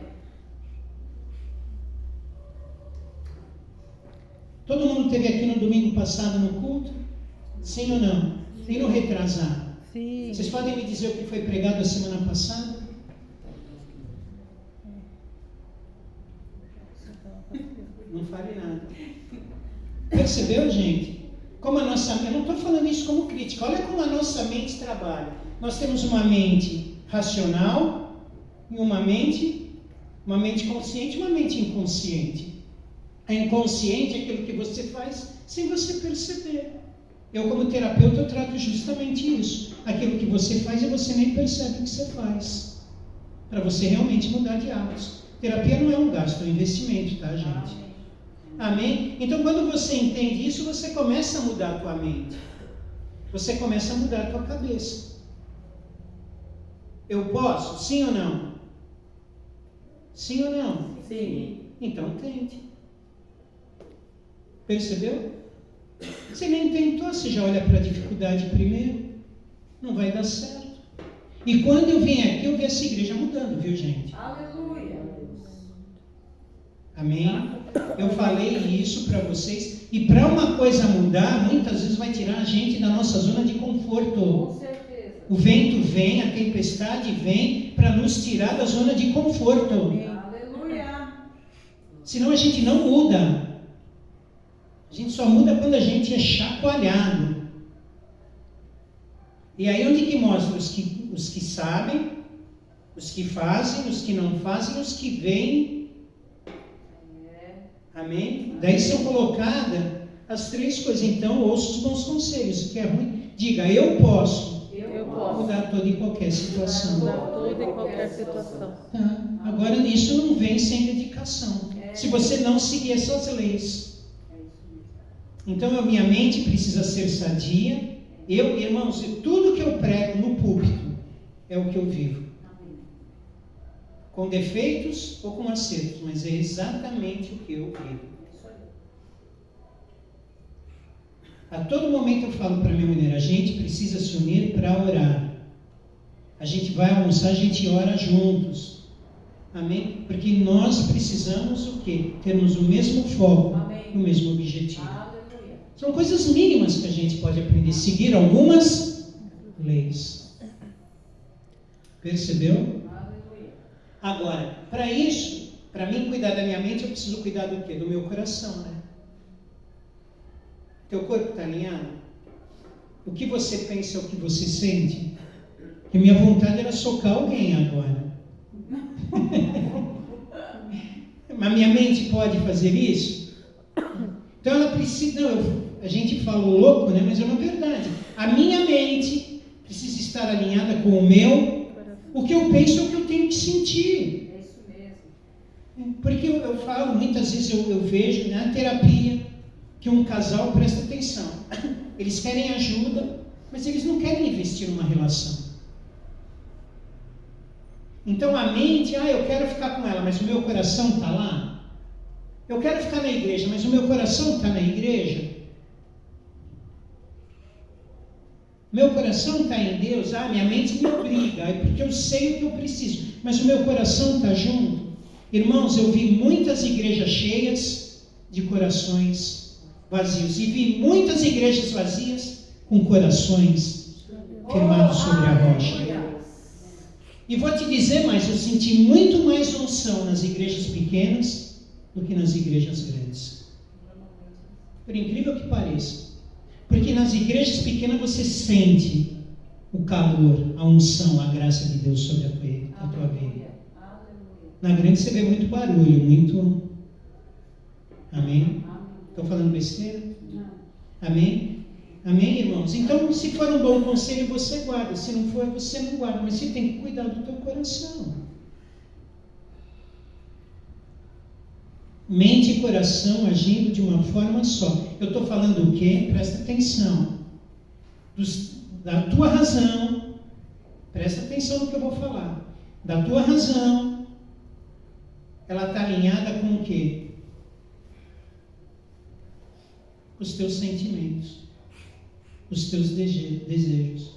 Speaker 2: Todo mundo esteve aqui no domingo passado no culto? Sim ou não? E no retrasado?
Speaker 3: Sim.
Speaker 2: Vocês podem me dizer o que foi pregado a semana passada? Não fale nada. Percebeu, gente? Como a nossa, eu não estou falando isso como crítica. Olha como a nossa mente trabalha. Nós temos uma mente racional e uma mente consciente e uma mente inconsciente. A inconsciente é aquilo que você faz sem você perceber. Eu, como terapeuta, eu trato justamente isso. Aquilo que você faz e você nem percebe o que você faz. Para você realmente mudar de hábitos. Terapia não é um gasto, é um investimento, tá, gente? Amém? Então, quando você entende isso, você começa a mudar a tua mente. Você começa a mudar a tua cabeça. Eu posso? Sim ou não? Sim ou não?
Speaker 5: Sim.
Speaker 2: Então, tente. Percebeu? Você nem tentou, você já olha para a dificuldade primeiro. Não vai dar certo. E quando eu vim aqui, eu vi essa igreja mudando, viu, gente?
Speaker 5: Aleluia.
Speaker 2: Amém? Eu falei isso para vocês. E para uma coisa mudar, muitas vezes vai tirar a gente da nossa zona de conforto.
Speaker 5: Com certeza.
Speaker 2: O vento vem, a tempestade vem para nos tirar da zona de conforto.
Speaker 5: Aleluia.
Speaker 2: Senão a gente não muda. A gente só muda quando a gente é chacoalhado. E aí onde que mostra os que sabem, os que fazem, os que não fazem, os que veem. Amém? Daí são colocadas as três coisas. Então, ouça os bons conselhos. O que é ruim, diga, eu posso.
Speaker 5: Eu posso.
Speaker 2: Mudar toda e qualquer situação.
Speaker 3: Mudar toda e qualquer situação.
Speaker 2: Tá? Agora, isso não vem sem dedicação. Se você não seguir essas leis. Então, a minha mente precisa ser sadia. Eu, irmãos, tudo que eu prego no púlpito é o que eu vivo. Com defeitos ou com acertos, mas é exatamente o que eu vivo. A todo momento eu falo para minha mulher, a gente precisa se unir para orar. A gente vai almoçar, a gente ora juntos. Amém? Porque nós precisamos o quê? Termos o mesmo foco, o mesmo objetivo.
Speaker 5: Aleluia.
Speaker 2: São coisas mínimas que a gente pode aprender. Seguir algumas leis. Percebeu?
Speaker 5: Aleluia.
Speaker 2: Agora, para isso, para mim cuidar da minha mente, eu preciso cuidar do quê? Do meu coração, né? Teu corpo está alinhado? O que você pensa é o que você sente? Porque minha vontade era socar alguém agora. Mas minha mente pode fazer isso? Então ela precisa... Não, a gente fala louco, né? Mas é uma verdade. A minha mente precisa estar alinhada com o meu. O que eu penso é o que eu tenho que sentir.
Speaker 5: É isso mesmo.
Speaker 2: Porque eu falo, muitas vezes eu vejo na terapia que um casal, presta atenção, eles querem ajuda, mas eles não querem investir numa relação. Então a mente, eu quero ficar com ela, mas o meu coração está lá. Eu quero ficar na igreja, mas o meu coração está na igreja. Meu coração está em Deus, minha mente me obriga, porque eu sei o que eu preciso, mas o meu coração está junto. Irmãos, eu vi muitas igrejas cheias de corações vazios, e vi muitas igrejas vazias com corações firmados sobre a rocha. E vou te dizer mais, eu senti muito mais unção nas igrejas pequenas do que nas igrejas grandes. Por incrível que pareça. Porque nas igrejas pequenas você sente o calor, a unção, a graça de Deus sobre a tua vida. Na grande você vê muito barulho, muito... Amém? Estou falando besteira? Amém? Amém, irmãos? Então, se for um bom conselho, você guarda. Se não for, você não guarda. Mas você tem que cuidar do teu coração. Mente e coração agindo de uma forma só. Eu estou falando o quê? Presta atenção. Da tua razão, presta atenção no que eu vou falar. Da tua razão, ela está alinhada com o quê? Os teus sentimentos, os teus desejos.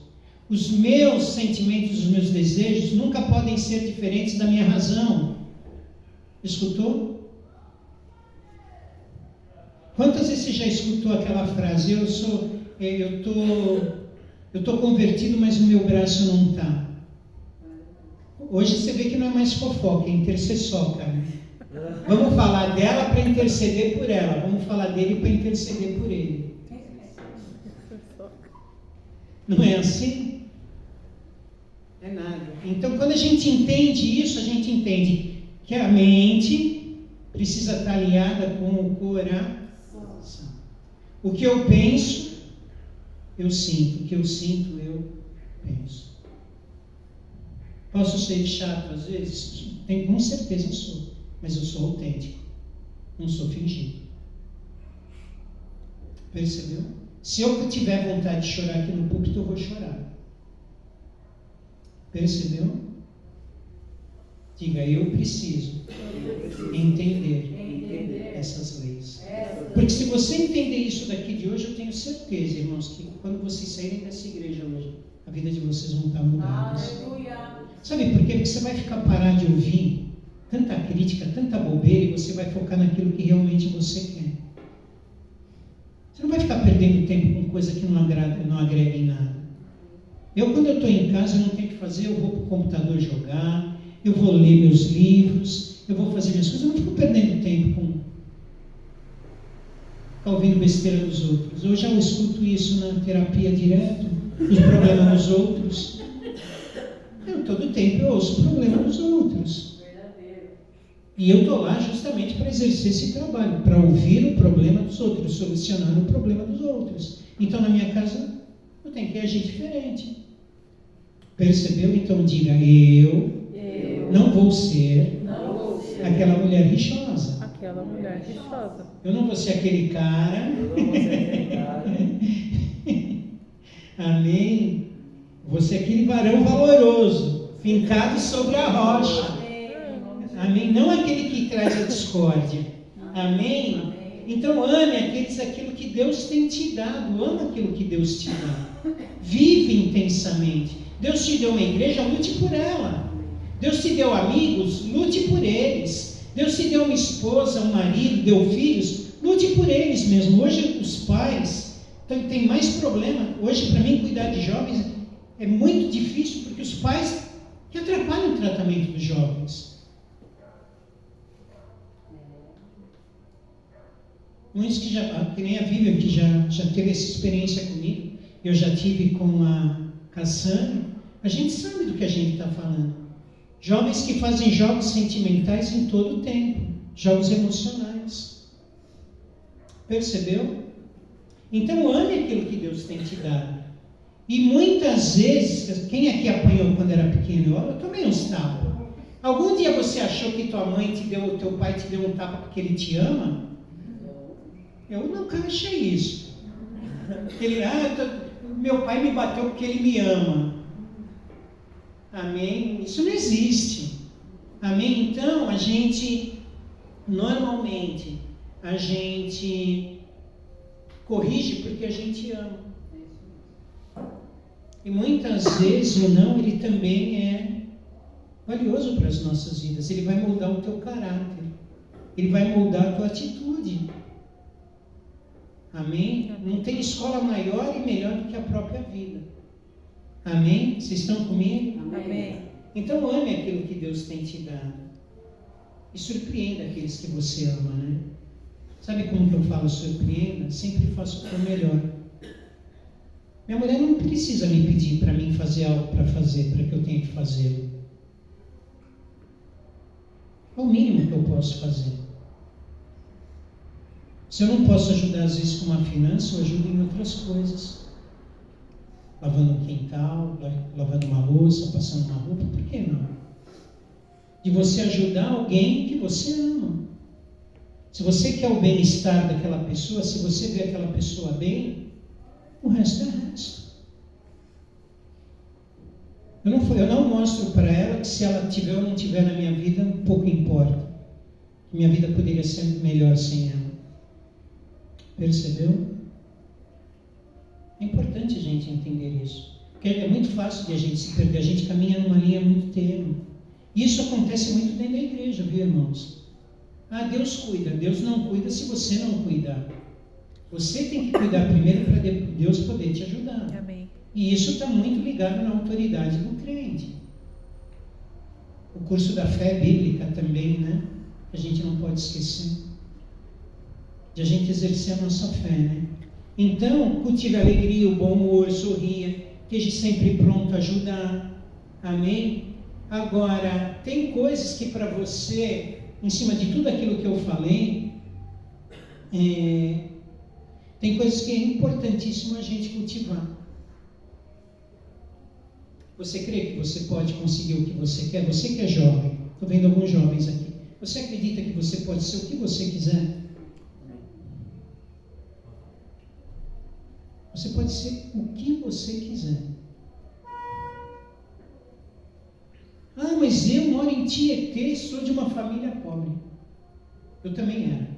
Speaker 2: Os meus sentimentos, os meus desejos nunca podem ser diferentes da minha razão. Escutou? Quantas vezes você já escutou aquela frase? Eu tô convertido, mas o meu braço não está. Hoje você vê que não é mais fofoca, é intercessóca, né? Vamos falar dela para interceder por ela. Vamos falar dele para interceder por ele. Não é assim? É nada. Então, quando a gente entende isso, a gente entende que a mente precisa estar alinhada com o coração. O que eu penso, eu sinto. O que eu sinto, eu penso. Posso ser chato às vezes? Com certeza eu sou. Mas eu sou autêntico. Não sou fingido. Percebeu? Se eu tiver vontade de chorar aqui no púlpito, eu vou chorar. Percebeu? Diga, eu preciso entender essas leis. Porque se você entender isso daqui de hoje, eu tenho certeza, irmãos, que quando vocês saírem dessa igreja hoje, a vida de vocês vão estar mudada. Sabe por quê? Porque você vai ficar parar de ouvir tanta crítica, tanta bobeira, e você vai focar naquilo que realmente você quer. Você não vai ficar perdendo tempo com coisa que não agrega em nada. Quando eu estou em casa, eu não tenho o que fazer, eu vou para o computador jogar, eu vou ler meus livros, eu vou fazer minhas coisas, eu não fico perdendo tempo com ficar ouvindo besteira dos outros. Eu já escuto isso na terapia direto, os problemas dos outros. Todo tempo eu ouço o problema dos outros. E eu estou lá justamente para exercer esse trabalho, para ouvir o problema dos outros, solucionar o problema dos outros. Então, na minha casa, eu tenho que agir diferente. Percebeu? Então, diga, eu não vou ser aquela mulher rixosa.
Speaker 3: Aquela mulher rixosa.
Speaker 2: Eu não vou ser aquele cara. Amém? Vou ser aquele varão valoroso, fincado sobre a rocha. Amém? Não aquele que traz a discórdia. Amém? Então ame aquilo que Deus tem te dado. Ama aquilo que Deus te dá. Vive intensamente. Deus te deu uma igreja, lute por ela. Deus te deu amigos, lute por eles. Deus te deu uma esposa, um marido, deu filhos, lute por eles mesmo. Hoje os pais têm mais problema. Hoje, para mim, cuidar de jovens é muito difícil, porque os pais que atrapalham o tratamento dos jovens. Muitos que nem a Vivian, que já teve essa experiência comigo, eu já tive com a Cassandra, a gente sabe do que a gente está falando. Jovens que fazem jogos sentimentais em todo o tempo, jogos emocionais. Percebeu? Então ame aquilo que Deus tem te dado. E muitas vezes, quem aqui apanhou quando era pequeno? Eu tomei uns tapas. Algum dia você achou que tua mãe teu pai te deu um tapa porque ele te ama? Eu nunca achei isso. Meu pai me bateu porque ele me ama. Amém? Isso não existe. Amém? Então, normalmente, a gente corrige porque a gente ama. E muitas vezes o não, ele também é valioso para as nossas vidas. Ele vai moldar o teu caráter. Ele vai moldar a tua atitude. Amém? Não tem escola maior e melhor do que a própria vida. Amém? Vocês estão comigo?
Speaker 3: Amém.
Speaker 2: Então ame aquilo que Deus tem te dado. E surpreenda aqueles que você ama, né? Sabe como que eu falo surpreenda? Sempre faço o que é melhor. Minha mulher não precisa me pedir para mim fazer algo para que eu tenha que fazer. É o mínimo que eu posso fazer. Se eu não posso ajudar às vezes com uma finança, eu ajudo em outras coisas. Lavando um quintal, lavando uma louça, passando uma roupa, por que não? De você ajudar alguém que você ama. Se você quer o bem-estar daquela pessoa, se você vê aquela pessoa bem, o resto é resto. Eu não mostro para ela que se ela tiver ou não tiver na minha vida, pouco importa. Minha vida poderia ser melhor sem ela. Percebeu? É importante a gente entender isso. Porque é muito fácil de a gente se perder, a gente caminha numa linha muito tênue. Isso acontece muito dentro da igreja, viu, irmãos? Deus cuida. Deus não cuida se você não cuidar. Você tem que cuidar primeiro para Deus poder te ajudar.
Speaker 3: Amém.
Speaker 2: E isso está muito ligado na autoridade do crente. O curso da fé bíblica também, né? A gente não pode esquecer de a gente exercer a nossa fé, né? Então, cultive a alegria, o bom humor, sorria, esteja sempre pronto a ajudar. Amém? Agora, tem coisas que para você, em cima de tudo aquilo que eu falei, tem coisas que é importantíssimo a gente cultivar. Você crê que você pode conseguir o que você quer? Você que é jovem, estou vendo alguns jovens aqui. Você acredita que você pode ser o que você quiser? Você pode ser o que você quiser. Mas eu moro em Tietê, sou de uma família pobre. Eu também era.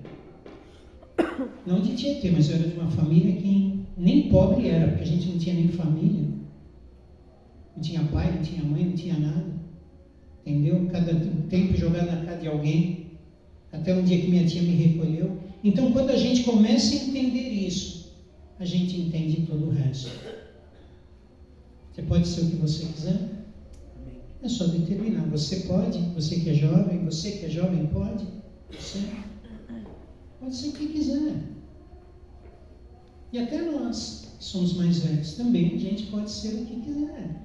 Speaker 2: Não de Tietê, mas eu era de uma família que nem pobre era, porque a gente não tinha nem família. Não tinha pai, não tinha mãe, não tinha nada. Entendeu? Cada tempo jogado na casa de alguém. Até um dia que minha tia me recolheu. Então, quando a gente começa a entender isso, a gente entende todo o resto. Você pode ser o que você quiser? É só determinar. Você pode? Você que é jovem pode? Você pode ser o que quiser. E até nós, que somos mais velhos, também a gente pode ser o que quiser.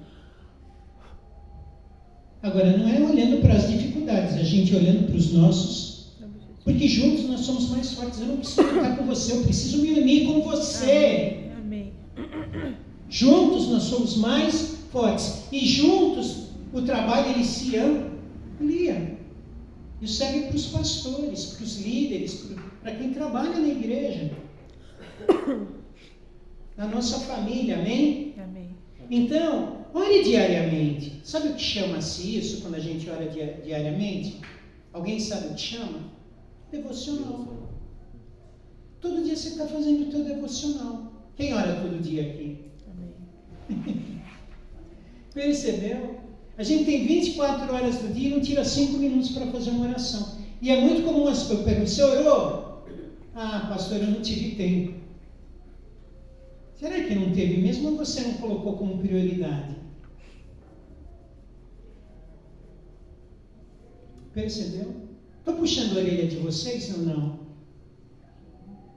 Speaker 2: Agora, não é olhando para as dificuldades, a gente olhando para os nossos, porque juntos nós somos mais fortes. Eu não preciso lutar com você, eu preciso me unir com você.
Speaker 3: Amém.
Speaker 2: Juntos nós somos mais fortes. E juntos o trabalho ele se amplia. Isso serve para os pastores, para os líderes, para quem trabalha na igreja. Na nossa família, amém?
Speaker 3: Amém.
Speaker 2: Então, ore diariamente. Sabe o que chama-se isso quando a gente ora diariamente? Alguém sabe o que chama? Devocional. Todo dia você está fazendo o teu devocional. Quem ora todo dia aqui?
Speaker 3: Amém.
Speaker 2: Percebeu? A gente tem 24 horas do dia e não tira 5 minutos para fazer uma oração. E é muito comum as pessoas perguntam, você orou? Pastor, eu não tive tempo. Será que não teve mesmo ou você não colocou como prioridade? Percebeu? Estou puxando a orelha de vocês ou não?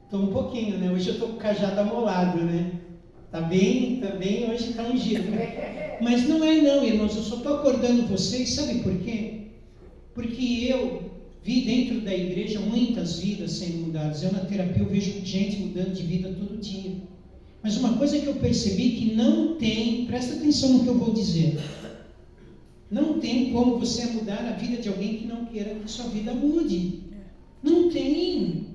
Speaker 2: Estou um pouquinho, né? Hoje eu estou com o cajado amolado, né? Tá bem, hoje está ungido. Mas não é não, irmãos, eu só estou acordando vocês, sabe por quê? Porque eu vi dentro da igreja muitas vidas sendo mudadas. Eu na terapia eu vejo gente mudando de vida todo dia. Mas uma coisa que eu percebi que não tem, presta atenção no que eu vou dizer. Não tem como você mudar a vida de alguém que não queira que sua vida mude. Não tem.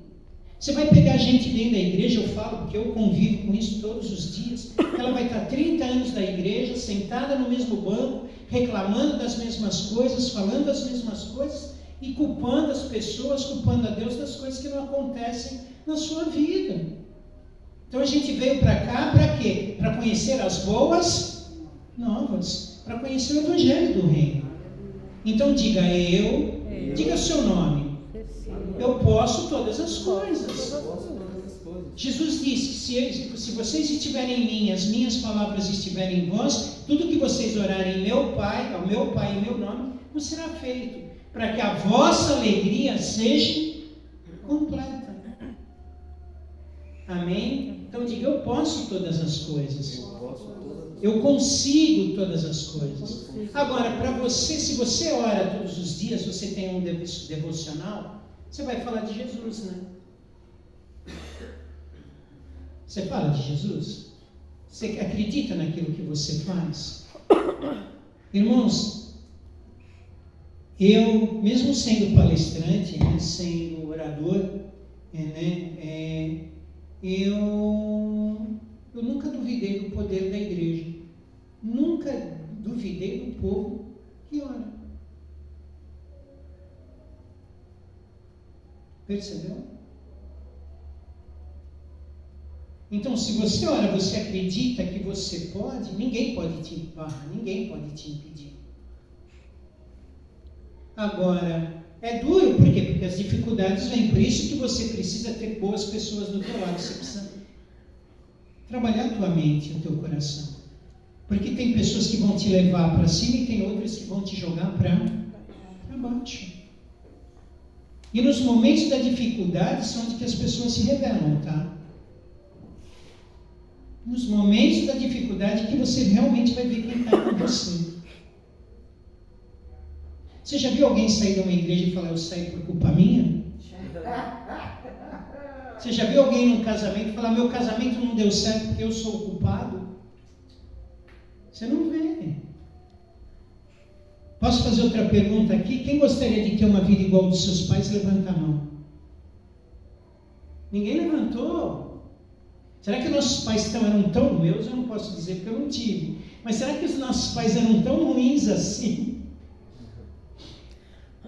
Speaker 2: Você vai pegar gente dentro da igreja, eu falo, porque eu convivo com isso todos os dias. Ela vai estar 30 anos da igreja, sentada no mesmo banco, reclamando das mesmas coisas, falando as mesmas coisas e culpando as pessoas, culpando a Deus das coisas que não acontecem na sua vida. Então a gente veio para cá para quê? Para conhecer as boas novas, para conhecer o evangelho do reino. Então diga diga seu nome. Eu posso todas as coisas. Jesus disse que se vocês estiverem em mim, as minhas palavras estiverem em vós, tudo que vocês orarem ao meu Pai em meu nome, não será feito, para que a vossa alegria seja completa. Amém? Então diga, eu posso todas as coisas. Eu consigo todas as coisas. Agora, para você, se você ora todos os dias, você tem um devocional, você vai falar de Jesus, né? Você fala de Jesus? Você acredita naquilo que você faz? Irmãos, eu, mesmo sendo palestrante, sendo orador, eu nunca duvidei do poder da igreja. Nunca duvidei do povo que ora. Percebeu? Então, se você ora, você acredita que você pode, ninguém pode te barrar, ninguém pode te impedir. Agora, é duro, por quê? Porque as dificuldades vêm. Por isso que você precisa ter boas pessoas do teu lado. Você precisa trabalhar a tua mente, o teu coração. Porque tem pessoas que vão te levar para cima e tem outras que vão te jogar para baixo. E nos momentos da dificuldade são onde que as pessoas se revelam, tá? Nos momentos da dificuldade que você realmente vai ver quem está com você. Você já viu alguém sair de uma igreja e falar, eu saí por culpa minha? Você já viu alguém num casamento e falar, meu casamento não deu certo porque eu sou o culpado? Você não vê. Posso fazer outra pergunta aqui? Quem gostaria de ter uma vida igual dos seus pais? Levanta a mão. Ninguém levantou. Será que nossos pais eram tão meus? Eu não posso dizer porque eu não tive. Mas será que os nossos pais eram tão ruins assim?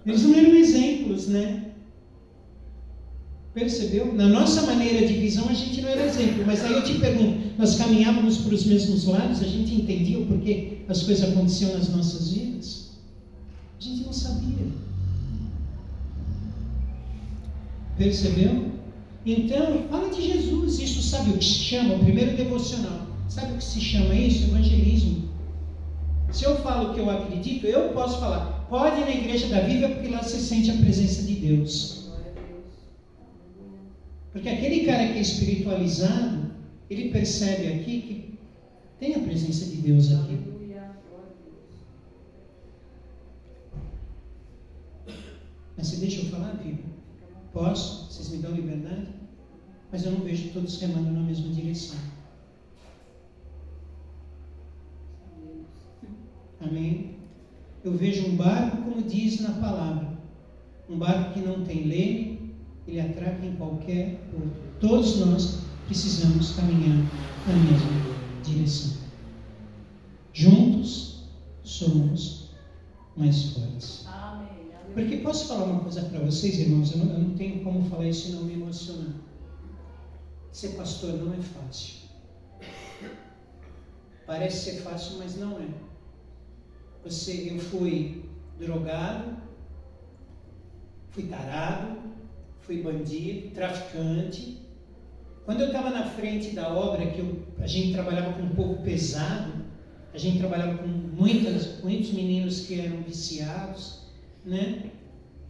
Speaker 2: Eles não eram exemplos, né? Percebeu? Na nossa maneira de visão a gente não era exemplo. Mas aí eu te pergunto, nós caminhávamos para os mesmos lados? A gente entendia o porquê as coisas aconteciam nas nossas vidas? A gente não sabia. Percebeu? Então, fala de Jesus. Isso sabe o que se chama? O primeiro devocional. Sabe o que se chama isso? Evangelismo. Se eu falo que eu acredito, eu posso falar. Pode ir na igreja da Bíblia porque lá você sente a presença de Deus. Porque aquele cara que é espiritualizado, ele percebe aqui que tem a presença de Deus aqui. Mas você deixa eu falar, Bíblia? Posso? Vocês me dão liberdade? Mas eu não vejo todos remando na mesma direção. Amém? Eu vejo um barco, como diz na palavra, um barco que não tem leme, ele atraca em qualquer porto. Todos nós precisamos caminhar na mesma direção. Juntos somos mais fortes. Porque posso falar uma coisa para vocês, irmãos? Eu não tenho como falar isso e não me emocionar. Ser pastor não é fácil. Parece ser fácil, mas não é. Eu fui drogado, fui tarado, fui bandido, traficante. Quando eu estava na frente da obra, a gente trabalhava com um pouco pesado, a gente trabalhava com muitos meninos que eram viciados, né?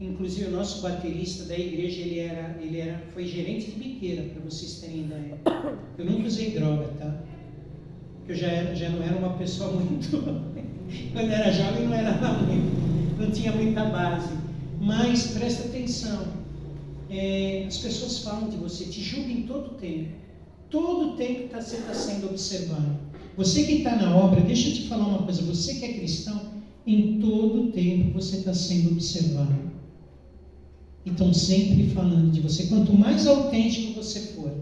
Speaker 2: Inclusive o nosso baterista da igreja, foi gerente de biqueira, para vocês terem ideia. Eu nunca usei droga, tá? Porque eu já não era uma pessoa muito... Quando era jovem não era muito, não tinha muita base. Mas presta atenção, as pessoas falam de você, te julgam todo o tempo. Todo o tempo você está sendo observado. Você que está na obra, deixa eu te falar uma coisa, você que é cristão, em todo o tempo você está sendo observado. E estão sempre falando de você. Quanto mais autêntico você for,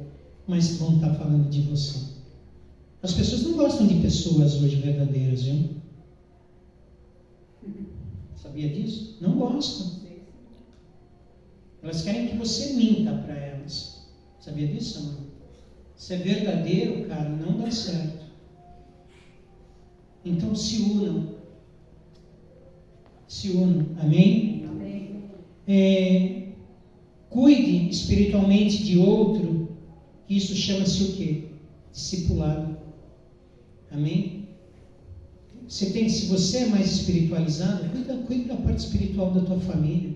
Speaker 2: mais vão estar falando de você. As pessoas não gostam de pessoas hoje verdadeiras, viu? Sabia disso? Não gostam. Elas querem que você minta para elas. Sabia disso, amor? Se é verdadeiro, cara, não dá certo. Então se unam. Se unam. Amém? Amém. Cuide espiritualmente de outro. Isso chama-se o quê? Discipulado. Amém? Se você é mais espiritualizado, cuida da parte espiritual da tua família.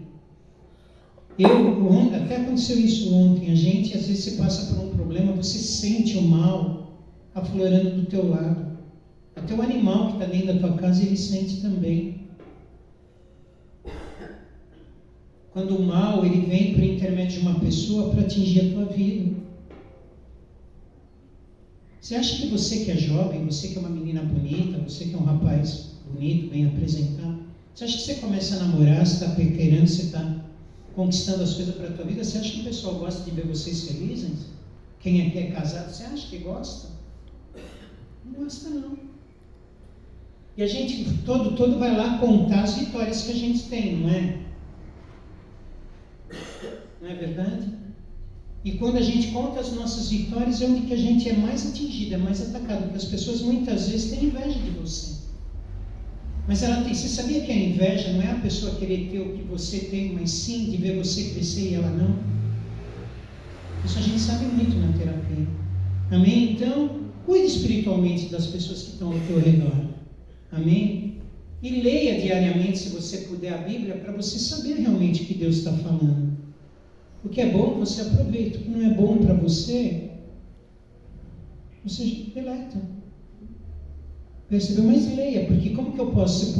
Speaker 2: Até aconteceu isso ontem, às vezes você passa por um problema, você sente o mal aflorando do teu lado. Até o animal que está dentro da tua casa, ele sente também. Quando o mal, ele vem por intermédio de uma pessoa para atingir a tua vida. Você acha que você que é jovem, você que é uma menina bonita, você que é um rapaz bonito, bem apresentado, você acha que você começa a namorar, você está paquerando, você está conquistando as coisas para a tua vida, você acha que o pessoal gosta de ver vocês felizes? Quem aqui é casado, você acha que gosta? Não gosta não. E a gente todo vai lá contar as vitórias que a gente tem, não é? Não é verdade? E quando a gente conta as nossas vitórias, é onde que a gente é mais atingido, é mais atacado, porque as pessoas muitas vezes têm inveja de você. Mas você sabia que a inveja não é a pessoa querer ter o que você tem, mas sim de ver você crescer e ela não? Isso a gente sabe muito na terapia. Amém? Então, cuide espiritualmente das pessoas que estão ao teu redor. Amém? E leia diariamente, se você puder, a Bíblia, para você saber realmente o que Deus está falando. O que é bom, você aproveita. O que não é bom para você, você deleta. Percebeu? Mas leia, porque como que eu posso?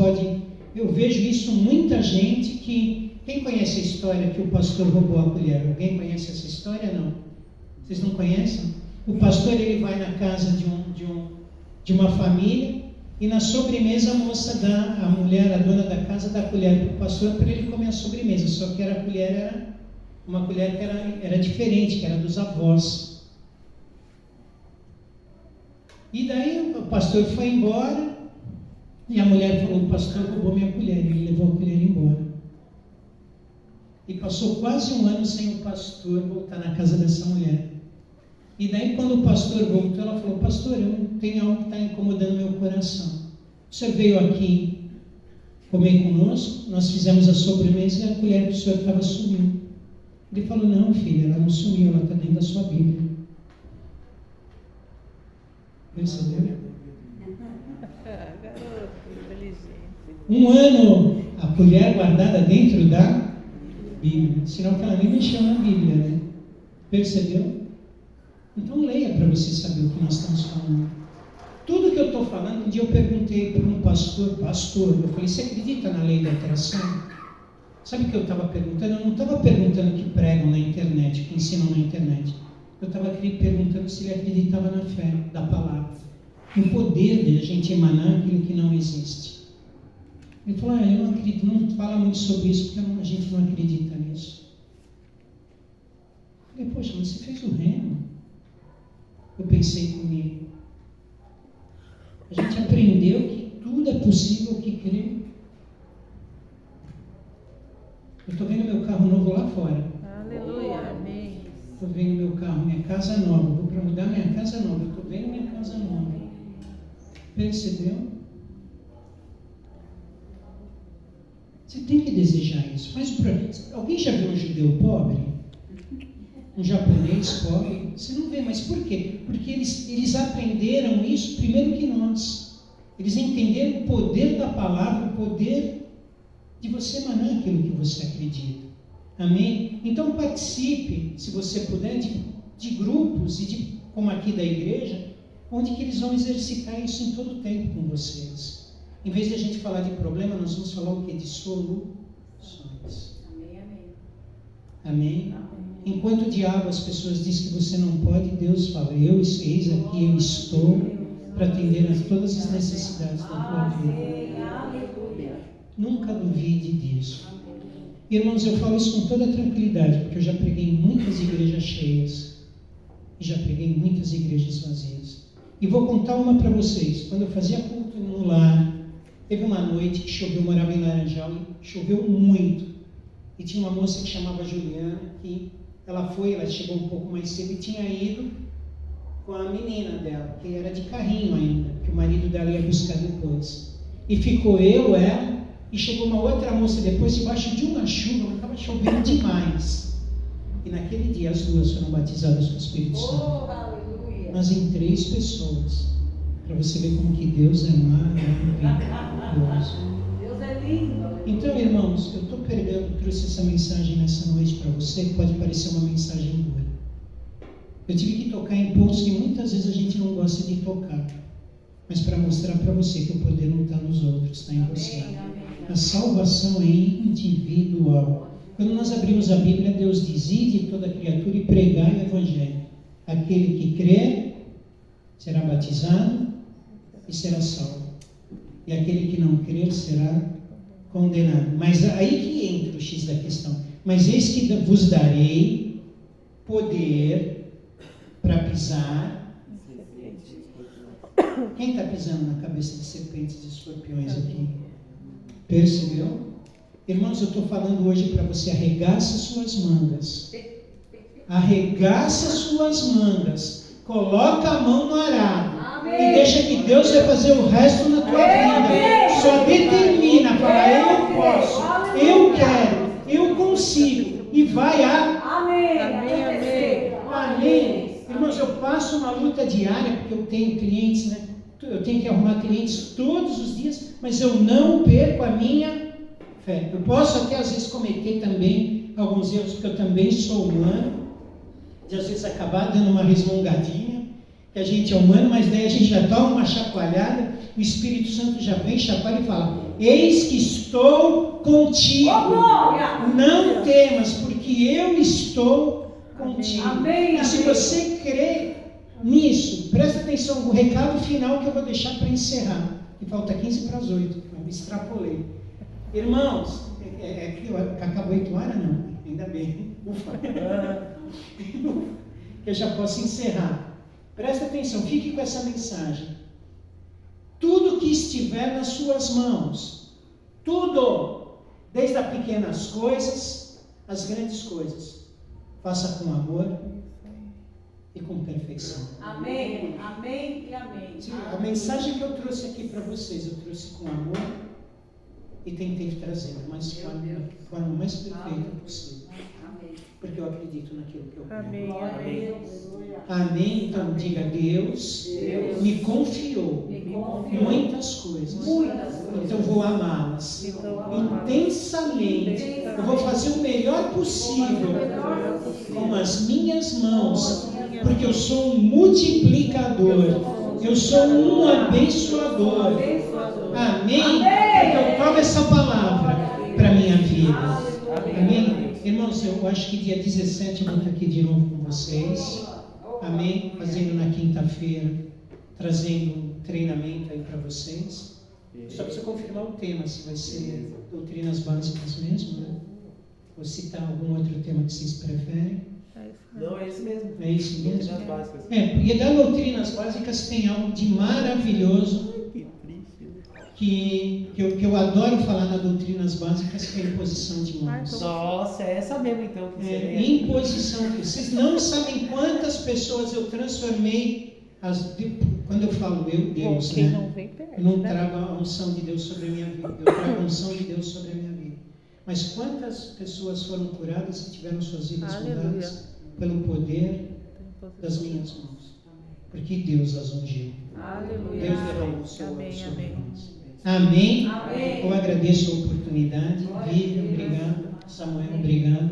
Speaker 2: Eu vejo isso muita gente que... Quem conhece a história que o pastor roubou a colher? Alguém conhece essa história? Não. Vocês não conhecem? O pastor, ele vai na casa de uma família e na sobremesa a moça dá, a mulher, a dona da casa, dá a colher para o pastor para ele comer a sobremesa. Só que a colher era uma colher que era diferente, que era dos avós. E daí o pastor foi embora e a mulher falou: o pastor roubou minha colher. Ele levou a colher embora. E passou quase um ano sem o pastor voltar na casa dessa mulher. E daí quando o pastor voltou, ela falou: pastor, eu tenho algo que está incomodando meu coração. O senhor veio aqui comer conosco, nós fizemos a sobremesa e a colher do senhor estava sumindo. Ele falou: não, filha, ela não sumiu, ela está dentro da sua Bíblia. Percebeu?
Speaker 3: Garoto, inteligente.
Speaker 2: Um ano a colher guardada dentro da Bíblia, senão que ela nem mexeu na Bíblia, né? Percebeu? Então leia para você saber o que nós estamos falando. Tudo que eu estou falando, um dia eu perguntei para um pastor, eu falei: você acredita na lei da atração? Sabe o que eu estava perguntando? Eu não estava perguntando o que pregam na internet, o que ensinam na internet. Eu estava perguntando se ele acreditava na fé da palavra, no poder de a gente emanar aquilo que não existe. Ele falou: eu não acredito, não fala muito sobre isso, porque a gente não acredita nisso. Eu falei: poxa, mas você fez o remo? Eu pensei comigo. A gente aprendeu que tudo é possível que crê. Eu estou vendo meu carro novo lá fora.
Speaker 3: Aleluia, amém.
Speaker 2: Estou vendo meu carro, minha casa nova. Vou para mudar minha casa nova. Eu estou vendo minha casa nova. Percebeu? Você tem que desejar isso. Alguém já viu um judeu pobre? Um japonês pobre? Você não vê, mas por quê? Porque eles aprenderam isso primeiro que nós. Eles entenderam o poder da palavra, o poder de você emanar aquilo que você acredita. Amém? Então participe, se você puder, de grupos, como aqui da igreja, onde que eles vão exercitar isso em todo o tempo com vocês. Em vez de a gente falar de problema, nós vamos falar o quê? De soluções.
Speaker 5: Amém, amém.
Speaker 2: Amém? Enquanto o diabo, as pessoas dizem que você não pode, Deus fala: eis aqui, eu estou para atender a todas as necessidades da tua vida.
Speaker 5: Aleluia.
Speaker 2: Nunca duvide disso. Irmãos, eu falo isso com toda tranquilidade, porque eu já preguei em muitas igrejas cheias e já preguei em muitas igrejas vazias. E vou contar uma para vocês. Quando eu fazia culto no lar, teve uma noite que choveu, eu morava em Laranjal, e choveu muito. E tinha uma moça que chamava Juliana, que ela chegou um pouco mais cedo e tinha ido com a menina dela, que era de carrinho ainda, que o marido dela ia buscar depois. E ficou ela, e chegou uma outra moça depois, debaixo de uma chuva, mas estava chovendo demais. E naquele dia as duas foram batizadas com o Espírito Santo.
Speaker 5: Oh, aleluia.
Speaker 2: Mas em 3 pessoas. Para você ver como que Deus é maravilhoso.
Speaker 5: Deus é lindo. Aleluia.
Speaker 2: Então, irmãos, eu estou pregando, trouxe essa mensagem nessa noite para você, que pode parecer uma mensagem dura. Eu tive que tocar em pontos que muitas vezes a gente não gosta de tocar, mas para mostrar para você que o poder não está nos outros, está em você.
Speaker 5: Amém, amém.
Speaker 2: A salvação é individual. Quando nós abrimos a Bíblia, Deus diz: ide toda criatura e pregai o Evangelho. Aquele que crer será batizado e será salvo. E aquele que não crer será condenado. Mas aí que entra o X da questão. Mas eis que vos darei poder para pisar. Quem está pisando na cabeça de serpentes e escorpiões aqui? Percebeu? Irmãos, eu estou falando hoje para você: arregaça suas mangas arregaça as suas mangas, coloca a mão no arado.
Speaker 5: Amém.
Speaker 2: E deixa que Deus vai fazer o resto na tua vida. Só determina, fala, eu posso, eu quero, eu consigo. E vai
Speaker 5: Amém.
Speaker 3: Amém, amém.
Speaker 2: Amém. Irmãos, eu passo uma luta diária, porque eu tenho clientes, né? Eu tenho que arrumar clientes todos os dias, mas eu não perco a minha fé. Eu posso até às vezes cometer também alguns erros, porque eu também sou humano, de às vezes acabar dando uma resmungadinha, que a gente é humano, mas daí a gente já toma uma chacoalhada, o Espírito Santo já vem, chacoalha e fala, eis que estou contigo, não temas, porque eu estou contigo.
Speaker 5: Amém.
Speaker 2: E se você crê nisso, presta atenção, o recado final que eu vou deixar para encerrar, que falta 15 para as 8, eu me extrapolei. Irmãos, acabou 8 horas? Não, ainda bem, ufa. Eu já posso encerrar. Presta atenção, fique com essa mensagem. Tudo que estiver nas suas mãos, tudo, desde as pequenas coisas às grandes coisas, faça com amor e com perfeição.
Speaker 5: Amém. Amém e amém.
Speaker 2: A mensagem que eu trouxe aqui para vocês, eu trouxe com amor e tentei trazer da forma mais perfeita possível. Porque eu acredito naquilo que eu quero.
Speaker 3: Amém, amém.
Speaker 2: Amém? Então diga, Deus me confiou muitas coisas. Então vou amá-las intensamente. Eu vou fazer o melhor possível com as minhas mãos, porque eu sou um multiplicador. Eu sou um abençoador. Amém? Porque eu tomo essa palavra para a minha vida. Amém? Irmãos, eu acho que dia 17 eu vou estar aqui de novo com vocês. Amém? Fazendo na quinta-feira, trazendo um treinamento aí para vocês. Só preciso confirmar o tema, se vai ser doutrinas básicas mesmo, né? Ou citar algum outro tema que vocês preferem.
Speaker 4: Não, é isso mesmo.
Speaker 2: É isso mesmo?
Speaker 4: Doutrinas básicas.
Speaker 2: E das doutrinas básicas tem algo de maravilhoso que eu adoro falar nas doutrinas básicas, que é a imposição de mãos.
Speaker 4: Nossa, é essa mesmo então que você
Speaker 2: Imposição. Vocês não sabem quantas pessoas eu transformei, quando eu falo Deus,
Speaker 3: quem
Speaker 2: né?
Speaker 3: não vem perde,
Speaker 2: Eu não
Speaker 3: né?
Speaker 2: trago a unção de Deus sobre a minha vida, eu trago a unção de Deus sobre a minha vida. Mas quantas pessoas foram curadas e tiveram suas vidas mudadas pelo poder das minhas mãos? Porque Deus as ungiu.
Speaker 3: Aleluia.
Speaker 2: Deus derramou o seu
Speaker 3: Amém,
Speaker 2: sobre
Speaker 3: amém.
Speaker 2: nós. Amém?
Speaker 5: Amém.
Speaker 2: Eu agradeço a oportunidade. Vivian, obrigado. Samuel, obrigado.